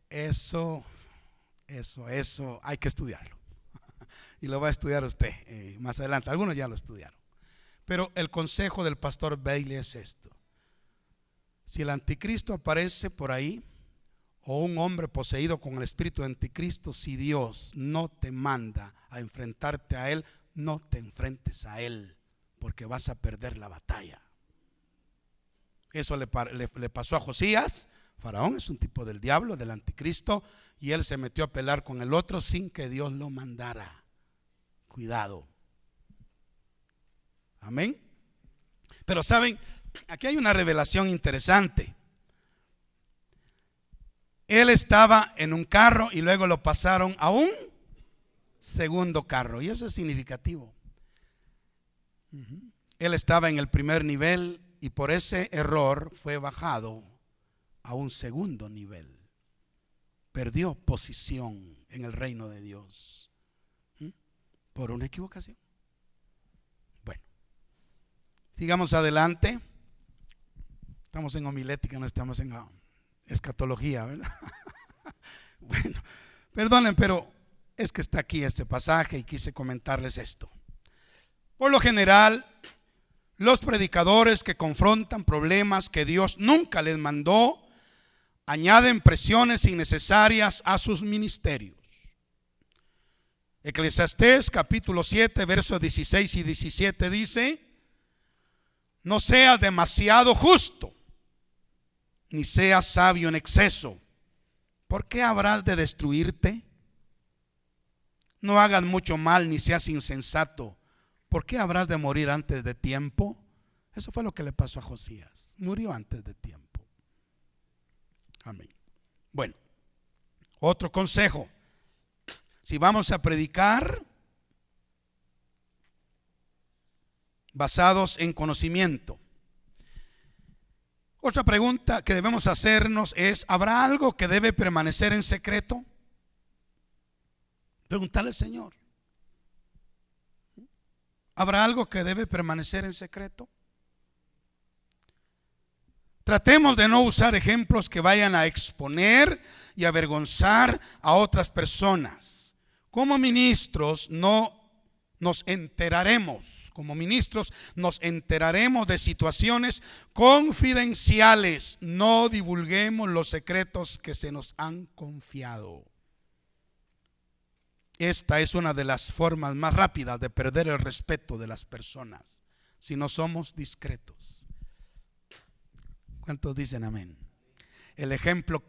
eso hay que estudiarlo. Y lo va a estudiar usted más adelante. Algunos ya lo estudiaron. Pero el consejo del pastor Bailey es esto: si el anticristo aparece por ahí, o un hombre poseído con el espíritu de anticristo, si Dios no te manda a enfrentarte a él, no te enfrentes a él, porque vas a perder la batalla. Eso le pasó a Josías. Faraón es un tipo del diablo, del anticristo, y él se metió a pelear con el otro sin que Dios lo mandara. Cuidado. Amén. Pero saben, aquí hay una revelación interesante. Él estaba en un carro y luego lo pasaron a un segundo carro, y eso es significativo. Él estaba en el primer nivel y por ese error fue bajado a un segundo nivel. Perdió posición en el reino de Dios por una equivocación. Bueno, sigamos adelante. Estamos en homilética, no estamos en escatología, ¿verdad? Bueno, perdonen, pero es que está aquí este pasaje y quise comentarles esto. Por lo general, los predicadores que confrontan problemas que Dios nunca les mandó añaden presiones innecesarias a sus ministerios. Eclesiastés capítulo 7 versos 16 y 17 dice: no seas demasiado justo, ni seas sabio en exceso. ¿Por qué habrás de destruirte? No hagas mucho mal, ni seas insensato. ¿Por qué habrás de morir antes de tiempo? Eso fue lo que le pasó a Josías. Murió antes de tiempo. Amén. Bueno, otro consejo. Si vamos a predicar basados en conocimiento, otra pregunta que debemos hacernos es: ¿habrá algo que debe permanecer en secreto? Preguntarle al Señor: ¿habrá algo que debe permanecer en secreto? Tratemos de no usar ejemplos que vayan a exponer y avergonzar a otras personas. Como ministros nos enteraremos de situaciones confidenciales. No divulguemos los secretos que se nos han confiado. Esta es una de las formas más rápidas de perder el respeto de las personas, si no somos discretos. ¿Cuántos dicen amén? El ejemplo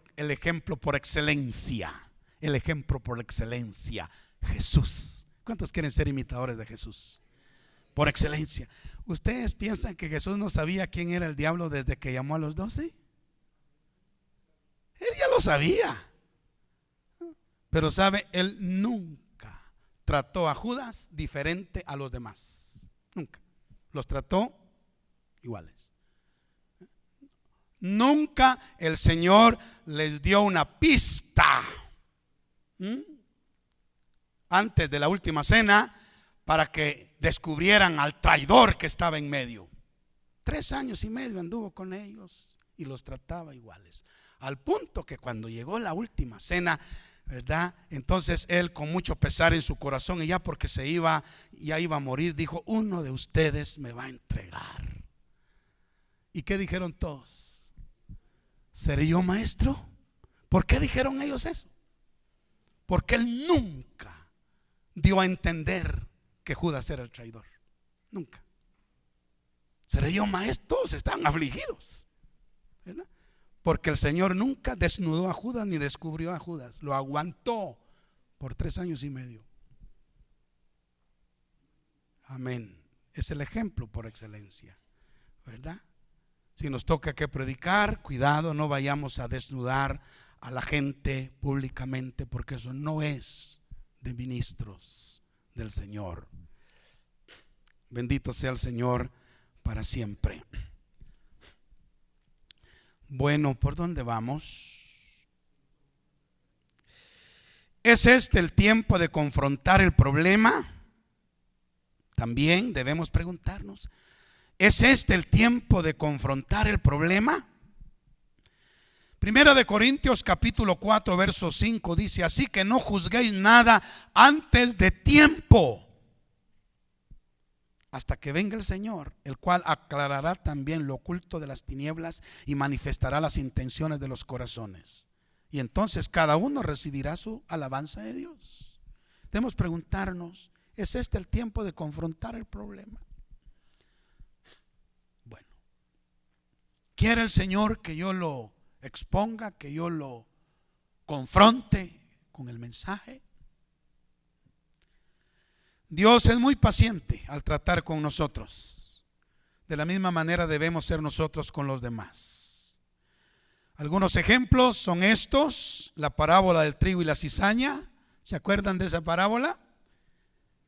por excelencia. El ejemplo por excelencia, Jesús. ¿Cuántos quieren ser imitadores de Jesús? Por excelencia. ¿Ustedes piensan que Jesús no sabía quién era el diablo desde que llamó a los 12? Él ya lo sabía. Pero sabe, él nunca trató a Judas diferente a los demás. Nunca. Los trató iguales. Nunca el Señor les dio una pista antes de la última cena para que descubrieran al traidor que estaba en medio. 3 años y medio anduvo con ellos y los trataba iguales, al punto que cuando llegó la última cena, ¿verdad? Entonces él, con mucho pesar en su corazón, y ya porque ya iba a morir, dijo: uno de ustedes me va a entregar. ¿Y qué dijeron todos? ¿Seré yo, maestro? ¿Por qué dijeron ellos eso? Porque él nunca dio a entender que Judas era el traidor. Nunca. ¿Seré yo, maestro? Están afligidos, ¿verdad? Porque el Señor nunca desnudó a Judas ni descubrió a Judas. Lo aguantó por 3 años y medio. Amén. Es el ejemplo por excelencia, ¿verdad? Si nos toca que predicar, cuidado, no vayamos a desnudar a la gente públicamente, porque eso no es de ministros del Señor. Bendito sea el Señor para siempre. Bueno, ¿por dónde vamos? ¿Es este el tiempo de confrontar el problema? También debemos preguntarnos: ¿es este el tiempo de confrontar el problema? Primera de Corintios capítulo 4 verso 5 dice: así que no juzguéis nada antes de tiempo, hasta que venga el Señor, el cual aclarará también lo oculto de las tinieblas y manifestará las intenciones de los corazones. Y entonces cada uno recibirá su alabanza de Dios. Debemos preguntarnos: ¿es este el tiempo de confrontar el problema? Bueno, ¿quiere el Señor que yo lo exponga, que yo lo confronte con el mensaje? Dios es muy paciente al tratar con nosotros. De la misma manera debemos ser nosotros con los demás. Algunos ejemplos son estos: la parábola del trigo y la cizaña. ¿Se acuerdan de esa parábola?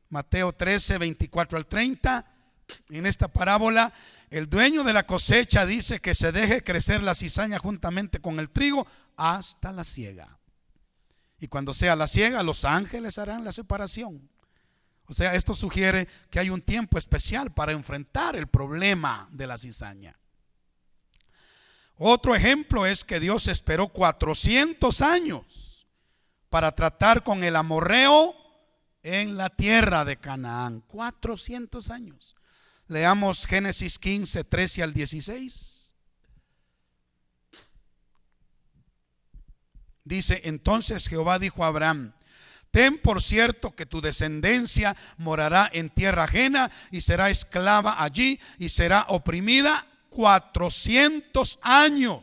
Mateo 13, 24 al 30. En esta parábola, el dueño de la cosecha dice que se deje crecer la cizaña juntamente con el trigo hasta la siega. Y cuando sea la siega, los ángeles harán la separación. O sea, esto sugiere que hay un tiempo especial para enfrentar el problema de la cizaña. Otro ejemplo es que Dios esperó 400 años para tratar con el amorreo en la tierra de Canaán. 400 años. Leamos Génesis 15, 13 al 16. Dice: entonces Jehová dijo a Abraham: ten por cierto que tu descendencia morará en tierra ajena y será esclava allí y será oprimida 400 años.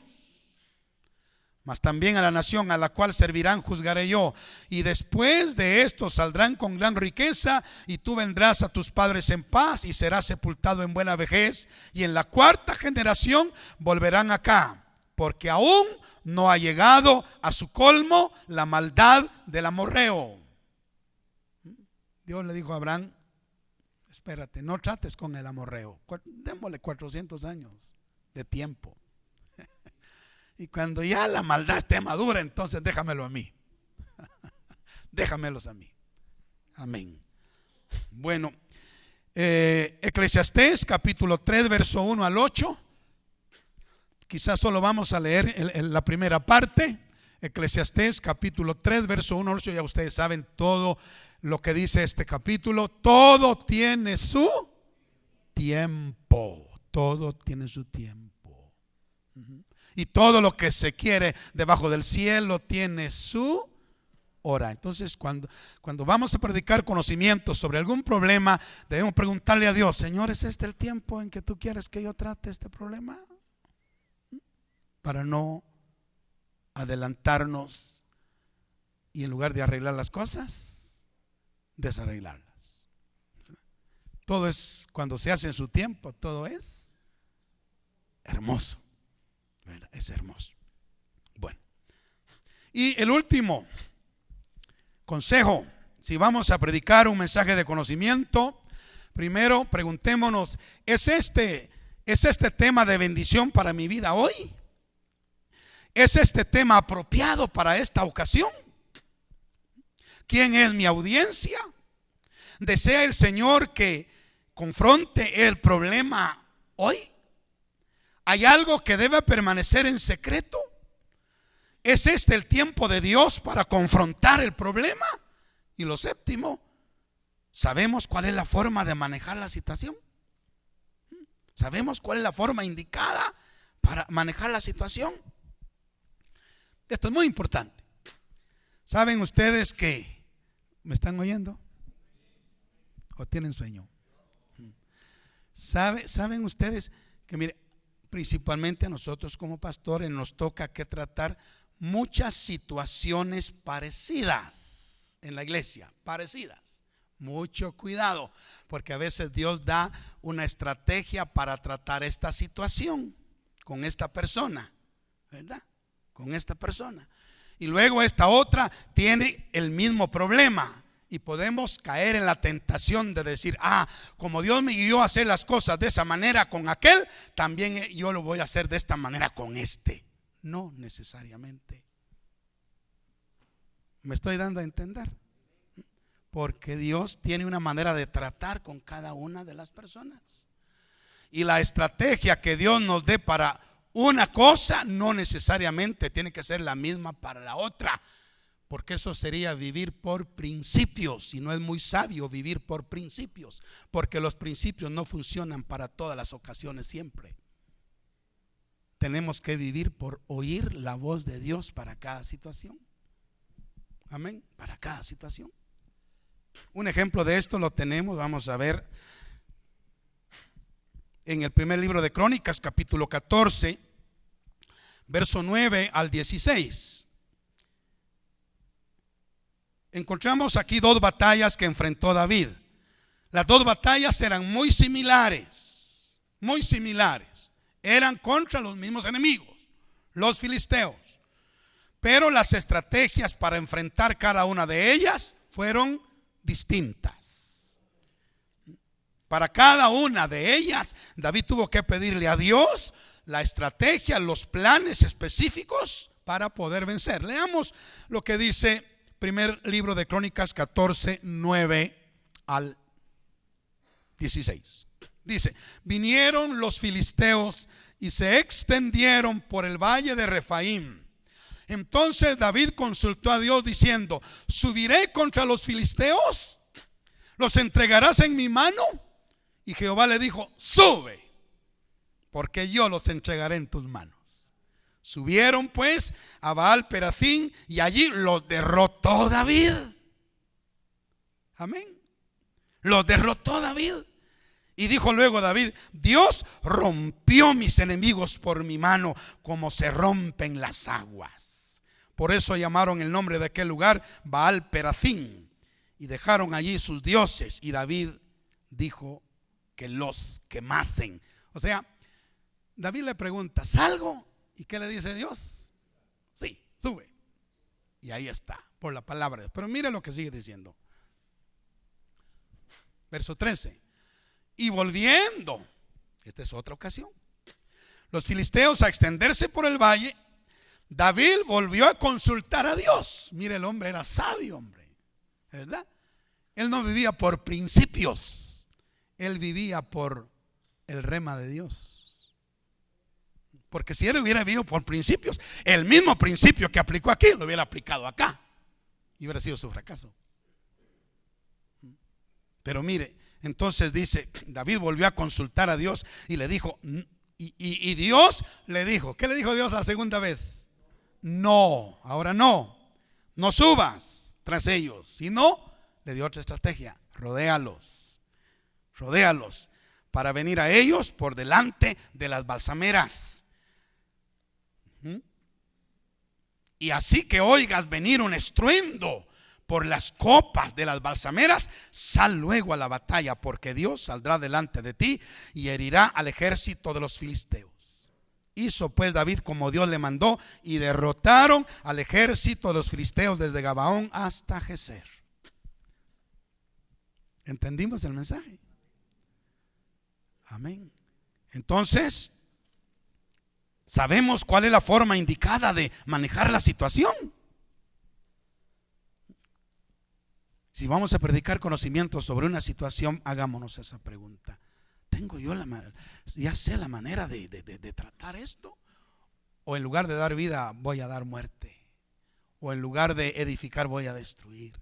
Mas también a la nación a la cual servirán juzgaré yo, y después de esto saldrán con gran riqueza, y tú vendrás a tus padres en paz y serás sepultado en buena vejez, y en la cuarta generación volverán acá, porque aún no ha llegado a su colmo la maldad del amorreo. Dios le dijo a Abraham: espérate, no trates con el amorreo, démosle 400 años de tiempo. Y cuando ya la maldad esté madura, entonces déjamelo a mí. Déjamelos a mí. Amén. Bueno, Eclesiastés capítulo 3 verso 1 al 8. Quizás solo vamos a leer la primera parte. Eclesiastés capítulo 3 verso 1 al 8. Ya ustedes saben todo lo que dice este capítulo. Todo tiene su tiempo. Todo tiene su tiempo. Y todo lo que se quiere debajo del cielo tiene su hora. Entonces cuando vamos a predicar conocimiento sobre algún problema, debemos preguntarle a Dios: Señor, ¿es este el tiempo en que tú quieres que yo trate este problema? Para no adelantarnos y en lugar de arreglar las cosas, desarreglarlas. Todo es, cuando se hace en su tiempo, todo es hermoso. Es hermoso. Bueno, y el último consejo: si vamos a predicar un mensaje de conocimiento, primero preguntémonos: ¿es este tema de bendición para mi vida hoy? ¿Es este tema apropiado para esta ocasión? ¿Quién es mi audiencia? ¿Desea el Señor que confronte el problema hoy? ¿Hay algo que debe permanecer en secreto? ¿Es este el tiempo de Dios para confrontar el problema? Y lo séptimo, ¿sabemos cuál es la forma de manejar la situación? ¿Sabemos cuál es la forma indicada para manejar la situación? Esto es muy importante. ¿Saben ustedes que me están oyendo? ¿O tienen sueño? ¿Saben ustedes que, mire, principalmente a nosotros como pastores nos toca que tratar muchas situaciones parecidas en la iglesia, parecidas? Mucho cuidado, porque a veces Dios da una estrategia para tratar esta situación con esta persona, ¿verdad? Con esta persona. Y luego esta otra tiene el mismo problema. Y podemos caer en la tentación de decir: como Dios me guió a hacer las cosas de esa manera con aquel, también yo lo voy a hacer de esta manera con este. No necesariamente. ¿Me estoy dando a entender? Porque Dios tiene una manera de tratar con cada una de las personas. Y la estrategia que Dios nos dé para una cosa no necesariamente tiene que ser la misma para la otra. Porque eso sería vivir por principios, y no es muy sabio vivir por principios, porque los principios no funcionan para todas las ocasiones siempre. Tenemos que vivir por oír la voz de Dios para cada situación. Amén, para cada situación. Un ejemplo de esto lo tenemos, vamos a ver, en el primer libro de Crónicas, capítulo 14, verso 9 al 16. Encontramos aquí dos batallas que enfrentó David. Las dos batallas eran muy similares, muy similares. Eran contra los mismos enemigos, los filisteos. Pero las estrategias para enfrentar cada una de ellas fueron distintas. Para cada una de ellas, David tuvo que pedirle a Dios la estrategia, los planes específicos para poder vencer. Leamos lo que dice primer libro de Crónicas 14, 9 al 16. Dice: vinieron los filisteos y se extendieron por el valle de Refaim. Entonces David consultó a Dios diciendo: ¿subiré contra los filisteos? ¿Los entregarás en mi mano? Y Jehová le dijo: sube, porque yo los entregaré en tus manos. Subieron pues a Baal Perathim y allí los derrotó David. Amén. Los derrotó David. Y dijo luego David: Dios rompió mis enemigos por mi mano, como se rompen las aguas. Por eso llamaron el nombre de aquel lugar Baal Perathim, y dejaron allí sus dioses. Y David dijo que los quemasen. O sea, David le pregunta: ¿salgo? ¿Y qué le dice Dios? Sí, sube. Y ahí está, por la palabra. Pero mire lo que sigue diciendo. Verso 13. Y volviendo, esta es otra ocasión, los filisteos a extenderse por el valle, David volvió a consultar a Dios. Mire, el hombre era sabio, hombre, ¿verdad? Él no vivía por principios, él vivía por el rema de Dios. Porque si él hubiera vivido por principios, el mismo principio que aplicó aquí lo hubiera aplicado acá y hubiera sido su fracaso. Pero mire, entonces dice, David volvió a consultar a Dios y le dijo, y Dios le dijo, ¿qué le dijo Dios la segunda vez? No, ahora no subas tras ellos, sino le dio otra estrategia: rodéalos para venir a ellos por delante de las balsameras. Y así que oigas venir un estruendo por las copas de las balsameras, sal luego a la batalla, porque Dios saldrá delante de ti y herirá al ejército de los filisteos. Hizo pues David como Dios le mandó, y derrotaron al ejército de los filisteos desde Gabaón hasta Geser. ¿Entendimos el mensaje? Amén. Entonces, sabemos cuál es la forma indicada de manejar la situación. Si vamos a predicar conocimiento sobre una situación, hagámonos esa pregunta: ¿tengo yo ya sé la manera de tratar esto? ¿O en lugar de dar vida voy a dar muerte? ¿O en lugar de edificar voy a destruir?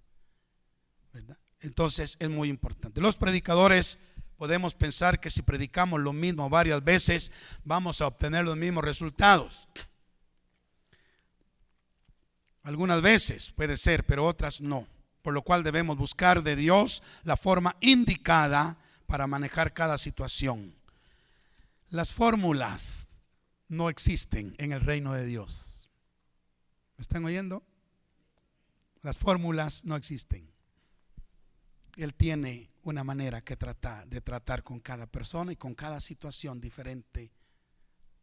¿Verdad? Entonces es muy importante. Los predicadores podemos pensar que si predicamos lo mismo varias veces vamos a obtener los mismos resultados. Algunas veces puede ser, pero otras no. Por lo cual debemos buscar de Dios la forma indicada para manejar cada situación. Las fórmulas no existen en el reino de Dios. ¿Me están oyendo? Las fórmulas no existen. Él tiene una manera de tratar con cada persona y con cada situación diferente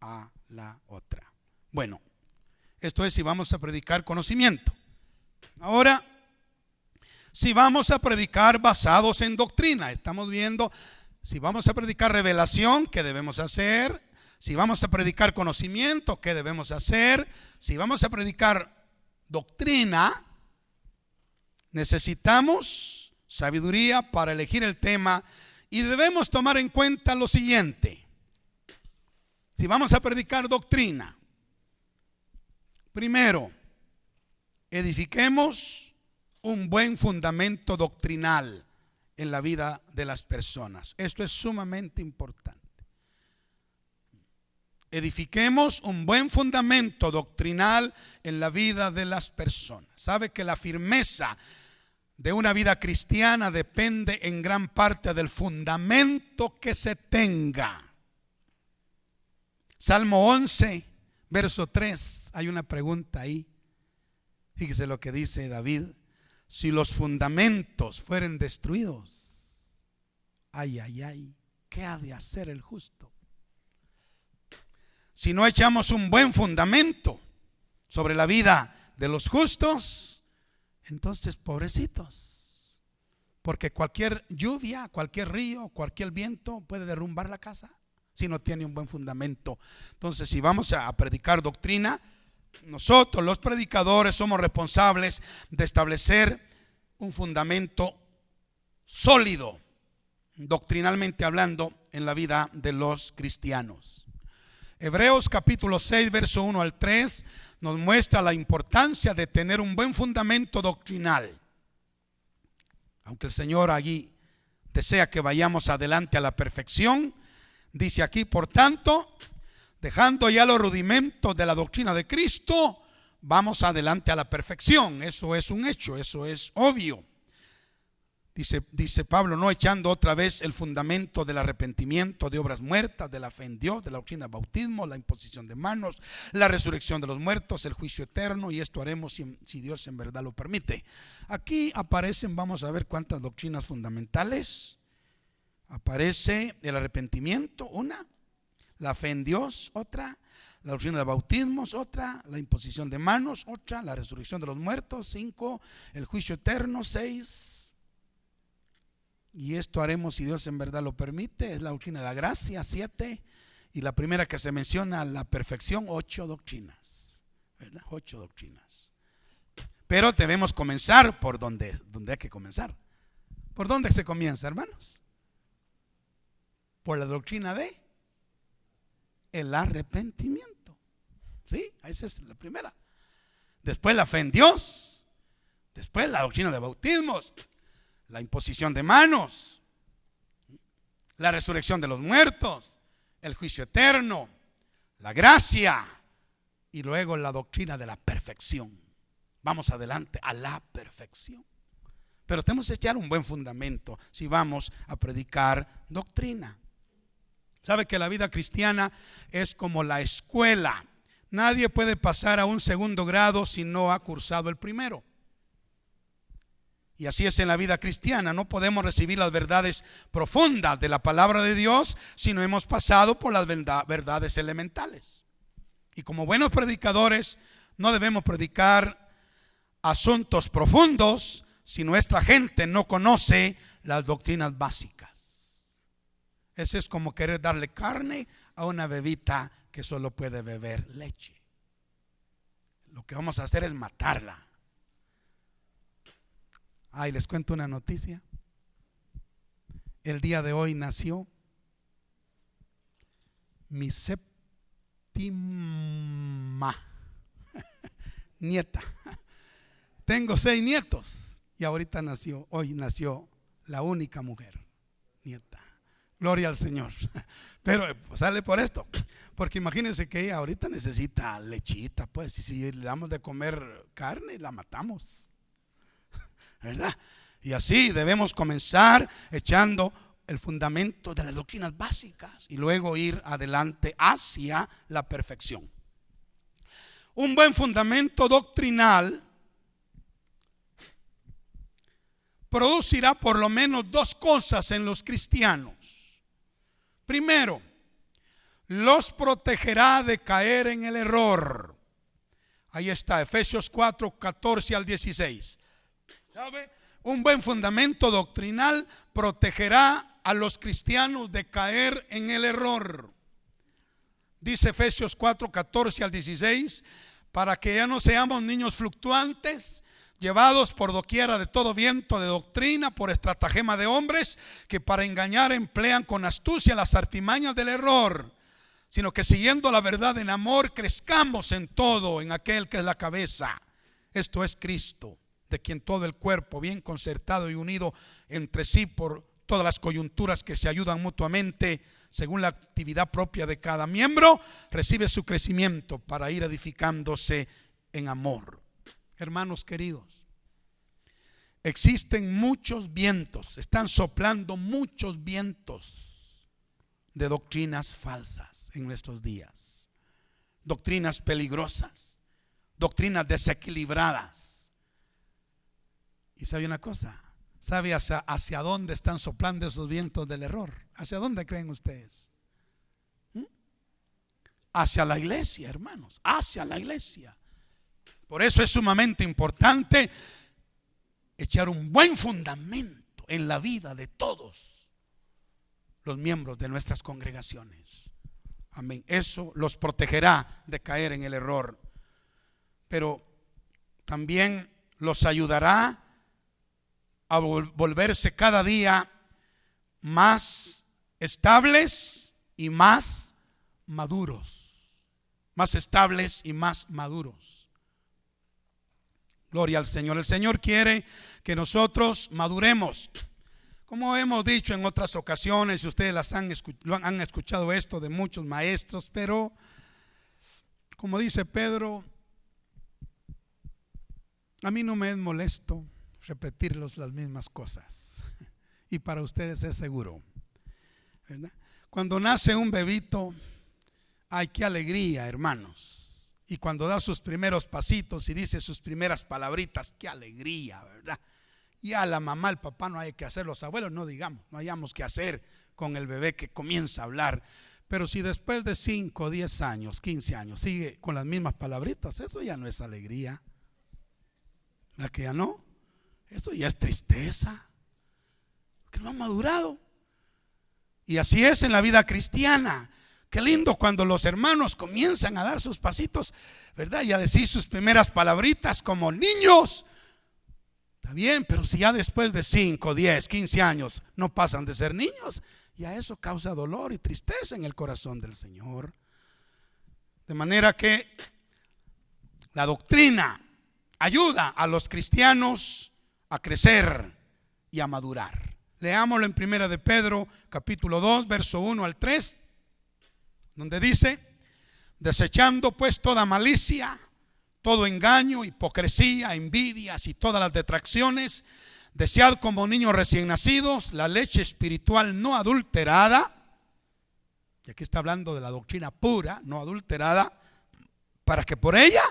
a la otra. Bueno, esto es si vamos a predicar conocimiento. Ahora, si vamos a predicar basados en doctrina, estamos viendo, si vamos a predicar revelación, ¿qué debemos hacer? Si vamos a predicar conocimiento, ¿qué debemos hacer? Si vamos a predicar doctrina, necesitamos sabiduría para elegir el tema y debemos tomar en cuenta lo siguiente. Si vamos a predicar doctrina, primero, edifiquemos un buen fundamento doctrinal en la vida de las personas. Esto es sumamente importante. Edifiquemos un buen fundamento doctrinal en la vida de las personas. Sabe que la firmeza de una vida cristiana depende en gran parte del fundamento que se tenga. Salmo 11, verso 3, hay una pregunta ahí. Fíjese lo que dice David: si los fundamentos fueren destruidos, ay, ay, ay, ¿qué ha de hacer el justo? Si no echamos un buen fundamento sobre la vida de los justos, entonces pobrecitos, Porque cualquier lluvia, cualquier río, cualquier viento puede derrumbar la casa si no tiene un buen fundamento. Entonces, si vamos a predicar doctrina, nosotros los predicadores somos responsables de establecer un fundamento sólido, doctrinalmente hablando, en la vida de los cristianos. Hebreos capítulo 6, verso 1 al 3 nos muestra la importancia de tener un buen fundamento doctrinal. Aunque el Señor allí desea que vayamos adelante a la perfección, dice aquí: por tanto, dejando ya los rudimentos de la doctrina de Cristo, vamos adelante a la perfección. Eso es un hecho, eso es obvio. Dice Pablo: no echando otra vez el fundamento del arrepentimiento de obras muertas, de la fe en Dios, de la doctrina del bautismo, la imposición de manos, la resurrección de los muertos, el juicio eterno, y esto haremos si Dios en verdad lo permite. Aquí aparecen, vamos a ver cuántas doctrinas fundamentales. Aparece el arrepentimiento, una; la fe en Dios, otra; la doctrina del bautismo, otra; la imposición de manos, otra; la resurrección de los muertos, 5; el juicio eterno, 6. Y esto haremos si Dios en verdad lo permite. Es la doctrina de la gracia, 7. Y la primera que se menciona, la perfección, 8 doctrinas, ¿verdad? 8 doctrinas. Pero debemos comenzar por donde hay que comenzar. ¿Por dónde se comienza, hermanos? Por la doctrina de el arrepentimiento. ¿Sí? Esa es la primera. Después la fe en Dios. Después la doctrina de bautismos, la imposición de manos, la resurrección de los muertos, el juicio eterno, la gracia, y luego la doctrina de la perfección. Vamos adelante a la perfección. Pero tenemos que echar un buen fundamento si vamos a predicar doctrina. Sabe que la vida cristiana es como la escuela. Nadie puede pasar a un segundo grado si no ha cursado el primero. Y así es en la vida cristiana. No podemos recibir las verdades profundas de la palabra de Dios si no hemos pasado por las verdades elementales. Y como buenos predicadores no debemos predicar asuntos profundos si nuestra gente no conoce las doctrinas básicas. Eso es como querer darle carne a una bebita que solo puede beber leche. Lo que vamos a hacer es matarla. Ay, les cuento una noticia. El día de hoy nació mi séptima nieta. Tengo 6 nietos y hoy nació la única mujer nieta. Gloria al Señor. Pero sale por esto, porque imagínense que ella ahorita necesita lechita, pues, y si le damos de comer carne, la matamos, ¿verdad? Y así debemos comenzar echando el fundamento de las doctrinas básicas y luego ir adelante hacia la perfección. Un buen fundamento doctrinal producirá por lo menos 2 cosas en los cristianos. Primero, los protegerá de caer en el error. Ahí está, Efesios 4, 14 al 16. ¿Sabe? Un buen fundamento doctrinal protegerá a los cristianos de caer en el error. Dice Efesios 4, 14 al 16, para que ya no seamos niños fluctuantes, llevados por doquiera de todo viento de doctrina, por estratagema de hombres que para engañar emplean con astucia las artimañas del error, sino que siguiendo la verdad en amor crezcamos en todo en aquel que es la cabeza, esto es Cristo, de quien todo el cuerpo, bien concertado y unido entre sí por todas las coyunturas que se ayudan mutuamente según la actividad propia de cada miembro, recibe su crecimiento para ir edificándose en amor. Hermanos queridos, existen muchos vientos, están soplando muchos vientos de doctrinas falsas en nuestros días, doctrinas peligrosas, doctrinas desequilibradas. Y sabe una cosa, ¿sabe hacia dónde están soplando esos vientos del error? ¿Hacia dónde creen ustedes? Hacia la iglesia, hermanos, hacia la iglesia. Por eso es sumamente importante echar un buen fundamento en la vida de todos los miembros de nuestras congregaciones. Amén. Eso los protegerá de caer en el error, pero también los ayudará a volverse cada día más estables y más maduros. Más estables y más maduros. Gloria al Señor. El Señor quiere que nosotros maduremos. Como hemos dicho en otras ocasiones, y ustedes han escuchado esto de muchos maestros, pero como dice Pedro, a mí no me es molesto repetirlos las mismas cosas, y para ustedes es seguro, ¿verdad? Cuando nace un bebito, ay, qué alegría, hermanos. Y cuando da sus primeros pasitos y dice sus primeras palabritas, qué alegría, ¿verdad? Ya la mamá, el papá no hay que hacer, los abuelos no digamos, no hayamos que hacer con el bebé que comienza a hablar. Pero si después de 5, 10 años, 15 años sigue con las mismas palabritas, eso ya no es alegría. ¿La que ya no? Eso ya es tristeza, que no ha madurado. Y así es en la vida cristiana. Qué lindo cuando los hermanos comienzan a dar sus pasitos, ¿verdad? Y a decir sus primeras palabritas como niños. Está bien, pero si ya después de 5, 10, 15 años no pasan de ser niños, ya eso causa dolor y tristeza en el corazón del Señor. De manera que la doctrina ayuda a los cristianos a crecer y a madurar. Leámoslo en 1 de Pedro capítulo 2 verso 1 al 3, donde dice: desechando pues toda malicia, todo engaño, hipocresía, envidias y todas las detracciones, desead como niños recién nacidos la leche espiritual no adulterada. Y aquí está hablando de la doctrina pura, no adulterada, para que por ella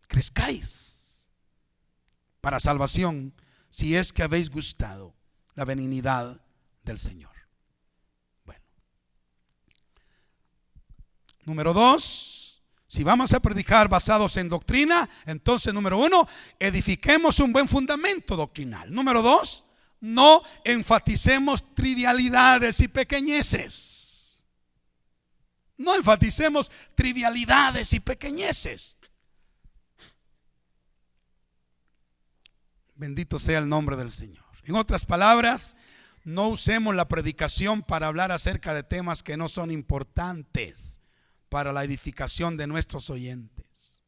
crezcáis para salvación, si es que habéis gustado la benignidad del Señor. Bueno, número 2, si vamos a predicar basados en doctrina, entonces número 1, edifiquemos un buen fundamento doctrinal. Número 2, no enfaticemos trivialidades y pequeñeces. No enfaticemos trivialidades y pequeñeces. Bendito sea el nombre del Señor. En otras palabras, no usemos la predicación para hablar acerca de temas que no son importantes para la edificación de nuestros oyentes.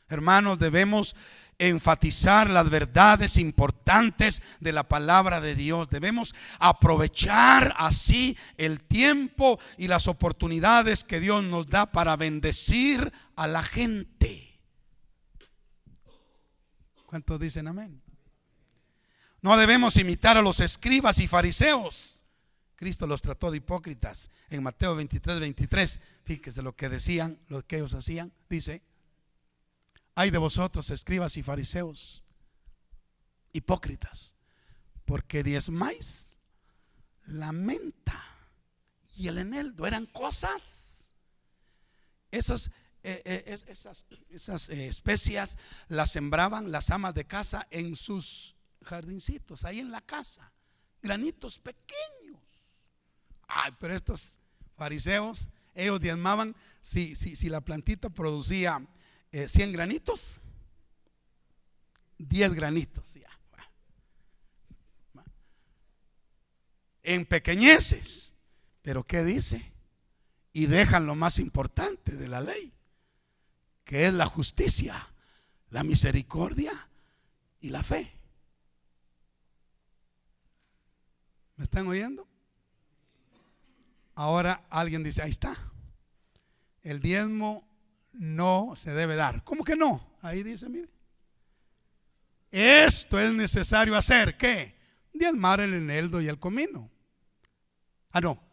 Hermanos, debemos enfatizar las verdades importantes de la palabra de Dios. Debemos aprovechar así el tiempo y las oportunidades que Dios nos da para bendecir a la gente. ¿Cuántos dicen amén? No debemos imitar a los escribas y fariseos. Cristo los trató de hipócritas en Mateo 23, 23. Fíjese lo que decían, lo que ellos hacían. Dice: ay de vosotros, escribas y fariseos, hipócritas, porque diezmáis la menta y el eneldo. Eran cosas, esas especias las sembraban las amas de casa en sus jardincitos, ahí en la casa, granitos pequeños. Ay, pero estos fariseos, ellos diezmaban, si la plantita producía 100 granitos, 10 granitos ya. En pequeñeces. Pero ¿qué dice? Y dejan lo más importante de la ley, que es la justicia, la misericordia y la fe. ¿Me están oyendo? Ahora alguien dice: ahí está, el diezmo no se debe dar. ¿Cómo que no? Ahí dice, mire, esto es necesario hacer. ¿Qué? Diezmar el eneldo y el comino. No,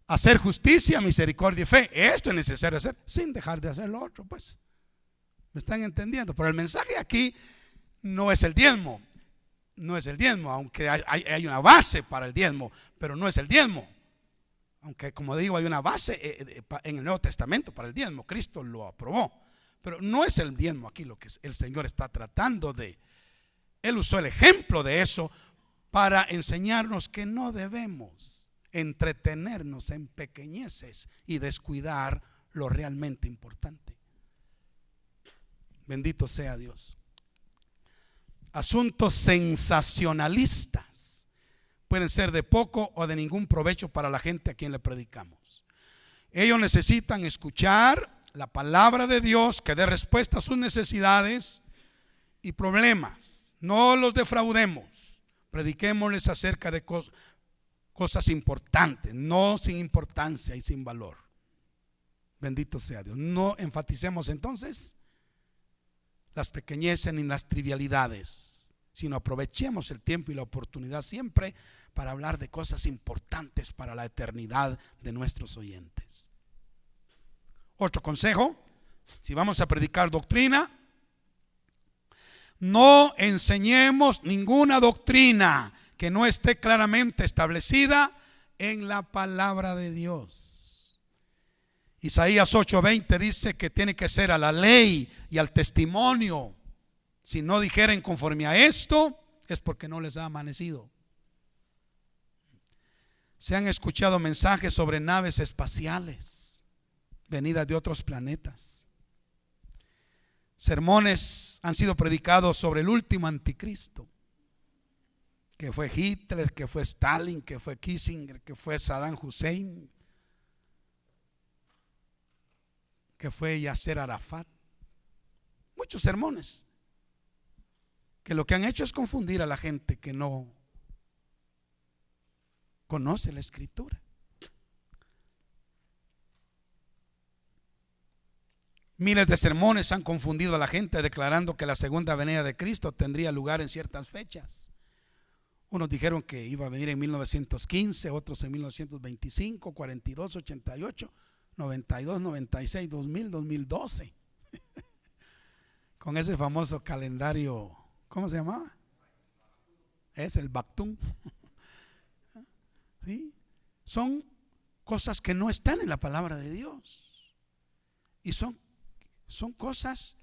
hacer justicia, misericordia y fe. Esto es necesario hacer, sin dejar de hacer lo otro, pues. ¿Me están entendiendo? Pero el mensaje aquí no es el diezmo. No es el diezmo, aunque hay una base para el diezmo, pero no es el diezmo. Aunque, como digo, hay una base en el Nuevo Testamento para el diezmo. Cristo lo aprobó, pero no es el diezmo aquí lo que el Señor está tratando de. Él usó el ejemplo de eso para enseñarnos que no debemos entretenernos en pequeñeces y descuidar lo realmente importante. Bendito sea Dios. Asuntos sensacionalistas pueden ser de poco o de ningún provecho para la gente a quien le predicamos. Ellos necesitan escuchar la palabra de Dios que dé respuesta a sus necesidades y problemas. No los defraudemos. Prediquémosles acerca de cosas importantes, no sin importancia y sin valor. Bendito sea Dios. No enfaticemos entonces las pequeñeces ni las trivialidades, sino aprovechemos el tiempo y la oportunidad siempre para hablar de cosas importantes para la eternidad de nuestros oyentes. Otro consejo: si vamos a predicar doctrina, no enseñemos ninguna doctrina que no esté claramente establecida en la palabra de Dios. Isaías 8:20 dice que tiene que ser a la ley y al testimonio. Si no dijeren conforme a esto, es porque no les ha amanecido. Se han escuchado mensajes sobre naves espaciales venidas de otros planetas. Sermones han sido predicados sobre el último anticristo, que fue Hitler, que fue Stalin, que fue Kissinger, que fue Saddam Hussein, que fue Yasser Arafat. Muchos sermones que lo que han hecho es confundir a la gente que no conoce la Escritura. Miles de sermones han confundido a la gente declarando que la segunda venida de Cristo tendría lugar en ciertas fechas. Unos dijeron que iba a venir en 1915, otros en 1925, 42, 88, 92, 96, 2000, 2012. Con ese famoso calendario, ¿cómo se llamaba? Es el Bactún. ¿Sí? Son cosas que no están en la palabra de Dios. Y son cosas,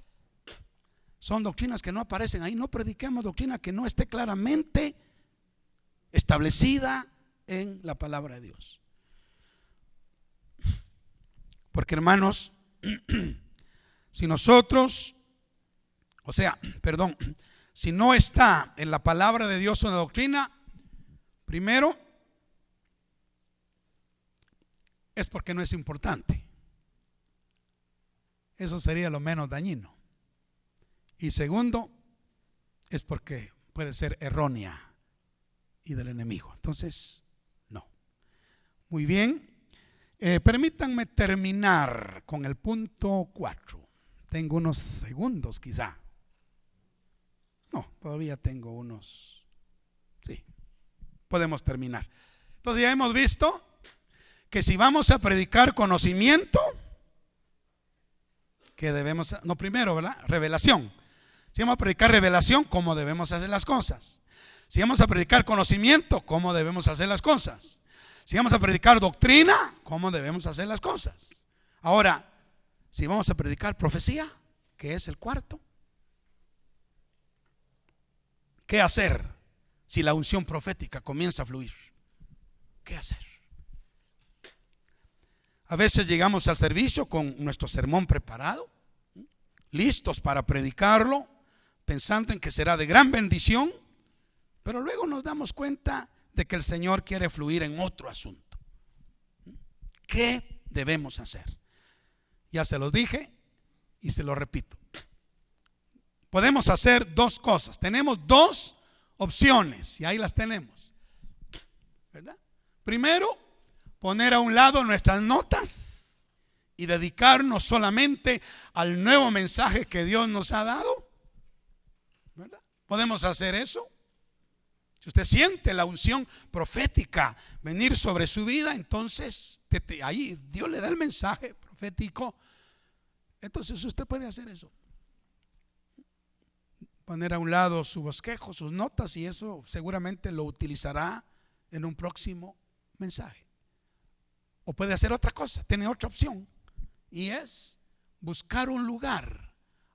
son doctrinas que no aparecen ahí. No prediquemos doctrina que no esté claramente establecida en la palabra de Dios. Porque, hermanos, si si no está en la palabra de Dios una doctrina, primero es porque no es importante. Eso sería lo menos dañino. Y segundo, es porque puede ser errónea y del enemigo. Entonces, no. Muy bien. Permítanme terminar con el punto 4. Tengo unos segundos quizá. No, todavía tengo unos. Sí, podemos terminar. Entonces ya hemos visto que si vamos a predicar conocimiento, que debemos, no, primero, ¿verdad? Revelación. Si vamos a predicar revelación, ¿cómo debemos hacer las cosas? Si vamos a predicar conocimiento, ¿cómo debemos hacer las cosas? Si vamos a predicar doctrina, ¿cómo debemos hacer las cosas? Ahora, si vamos a predicar profecía, que es el cuarto, ¿qué hacer si la unción profética comienza a fluir? ¿Qué hacer? A veces llegamos al servicio con nuestro sermón preparado, listos para predicarlo, pensando en que será de gran bendición, pero luego nos damos cuenta de que el Señor quiere fluir en otro asunto. ¿Qué debemos hacer? Ya se los dije y se lo repito. Podemos hacer dos cosas. Tenemos dos opciones y ahí las tenemos, ¿verdad? Primero, poner a un lado nuestras notas y dedicarnos solamente al nuevo mensaje que Dios nos ha dado, ¿verdad? Podemos hacer eso. Si usted siente la unción profética venir sobre su vida, entonces ahí Dios le da el mensaje profético. Entonces usted puede hacer eso. Poner a un lado su bosquejo, sus notas, y eso seguramente lo utilizará en un próximo mensaje. O puede hacer otra cosa, tiene otra opción, y es buscar un lugar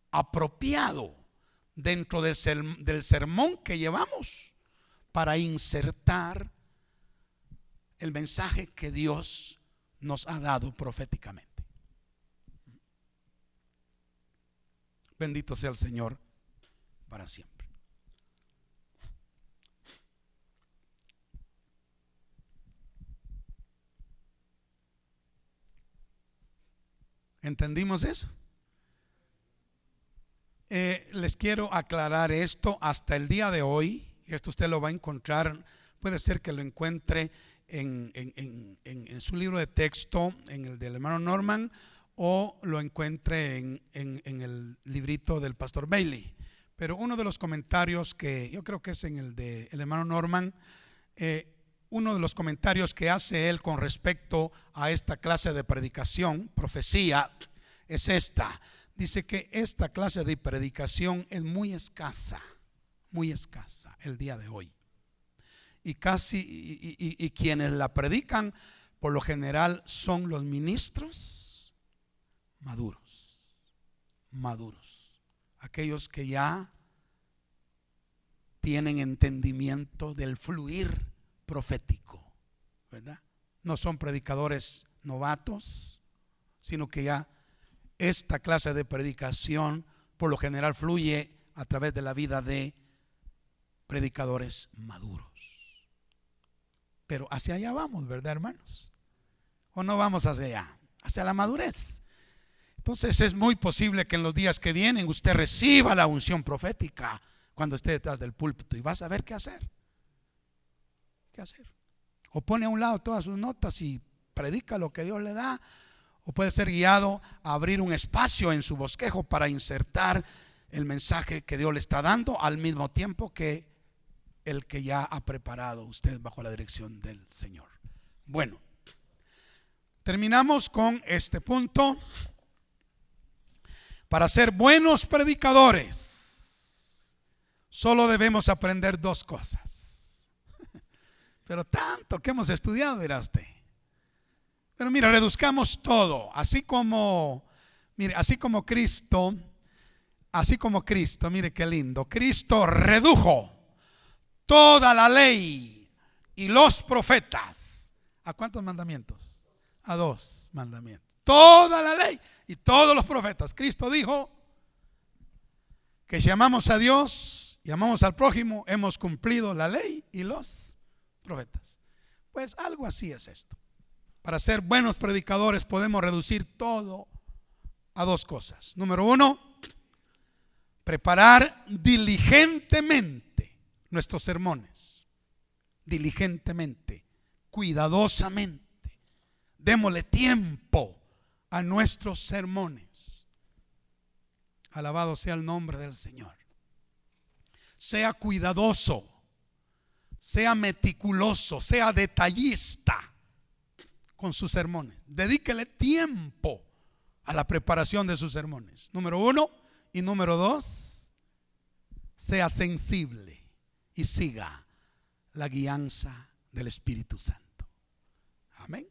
apropiado dentro del sermón que llevamos para insertar el mensaje que Dios nos ha dado proféticamente. Bendito sea el Señor para siempre. ¿Entendimos eso? Les quiero aclarar esto. Hasta el día de hoy, esto usted lo va a encontrar, puede ser que lo encuentre en su libro de texto, en el del hermano Norman, o lo encuentre en el librito del pastor Bailey. Pero uno de los comentarios que yo creo que es en el del hermano Norman, uno de los comentarios que hace él con respecto a esta clase de predicación, profecía, es esta. Dice que esta clase de predicación es muy escasa el día de hoy. Y quienes la predican por lo general son los ministros maduros, aquellos que ya tienen entendimiento del fluir profético, ¿verdad? No son predicadores novatos, sino que ya esta clase de predicación por lo general fluye a través de la vida de predicadores maduros. Pero hacia allá vamos, ¿verdad, hermanos? ¿O no vamos hacia allá? Hacia la madurez. Entonces es muy posible que en los días que vienen usted reciba la unción profética cuando esté detrás del púlpito y va a saber qué hacer. ¿Qué hacer? O pone a un lado todas sus notas y predica lo que Dios le da, o puede ser guiado a abrir un espacio en su bosquejo para insertar el mensaje que Dios le está dando al mismo tiempo que el que ya ha preparado usted bajo la dirección del Señor. Bueno, terminamos con este punto. Para ser buenos predicadores, solo debemos aprender dos cosas. Pero tanto que hemos estudiado, dirá usted. Pero mira, reduzcamos todo. Así como Cristo, mire qué lindo. Cristo redujo toda la ley y los profetas. ¿A cuántos mandamientos? A 2 mandamientos. Toda la ley y todos los profetas. Cristo dijo que si amamos a Dios y amamos al prójimo, hemos cumplido la ley y los profetas. Pues algo así es esto. Para ser buenos predicadores podemos reducir todo a 2 cosas. Número 1, preparar diligentemente nuestros sermones. Diligentemente, cuidadosamente. Démosle tiempo a nuestros sermones. Alabado sea el nombre del Señor. Sea cuidadoso, sea meticuloso, sea detallista con sus sermones. Dedíquele tiempo a la preparación de sus sermones. Número 1. Y número 2, sea sensible y siga la guianza del Espíritu Santo. Amén.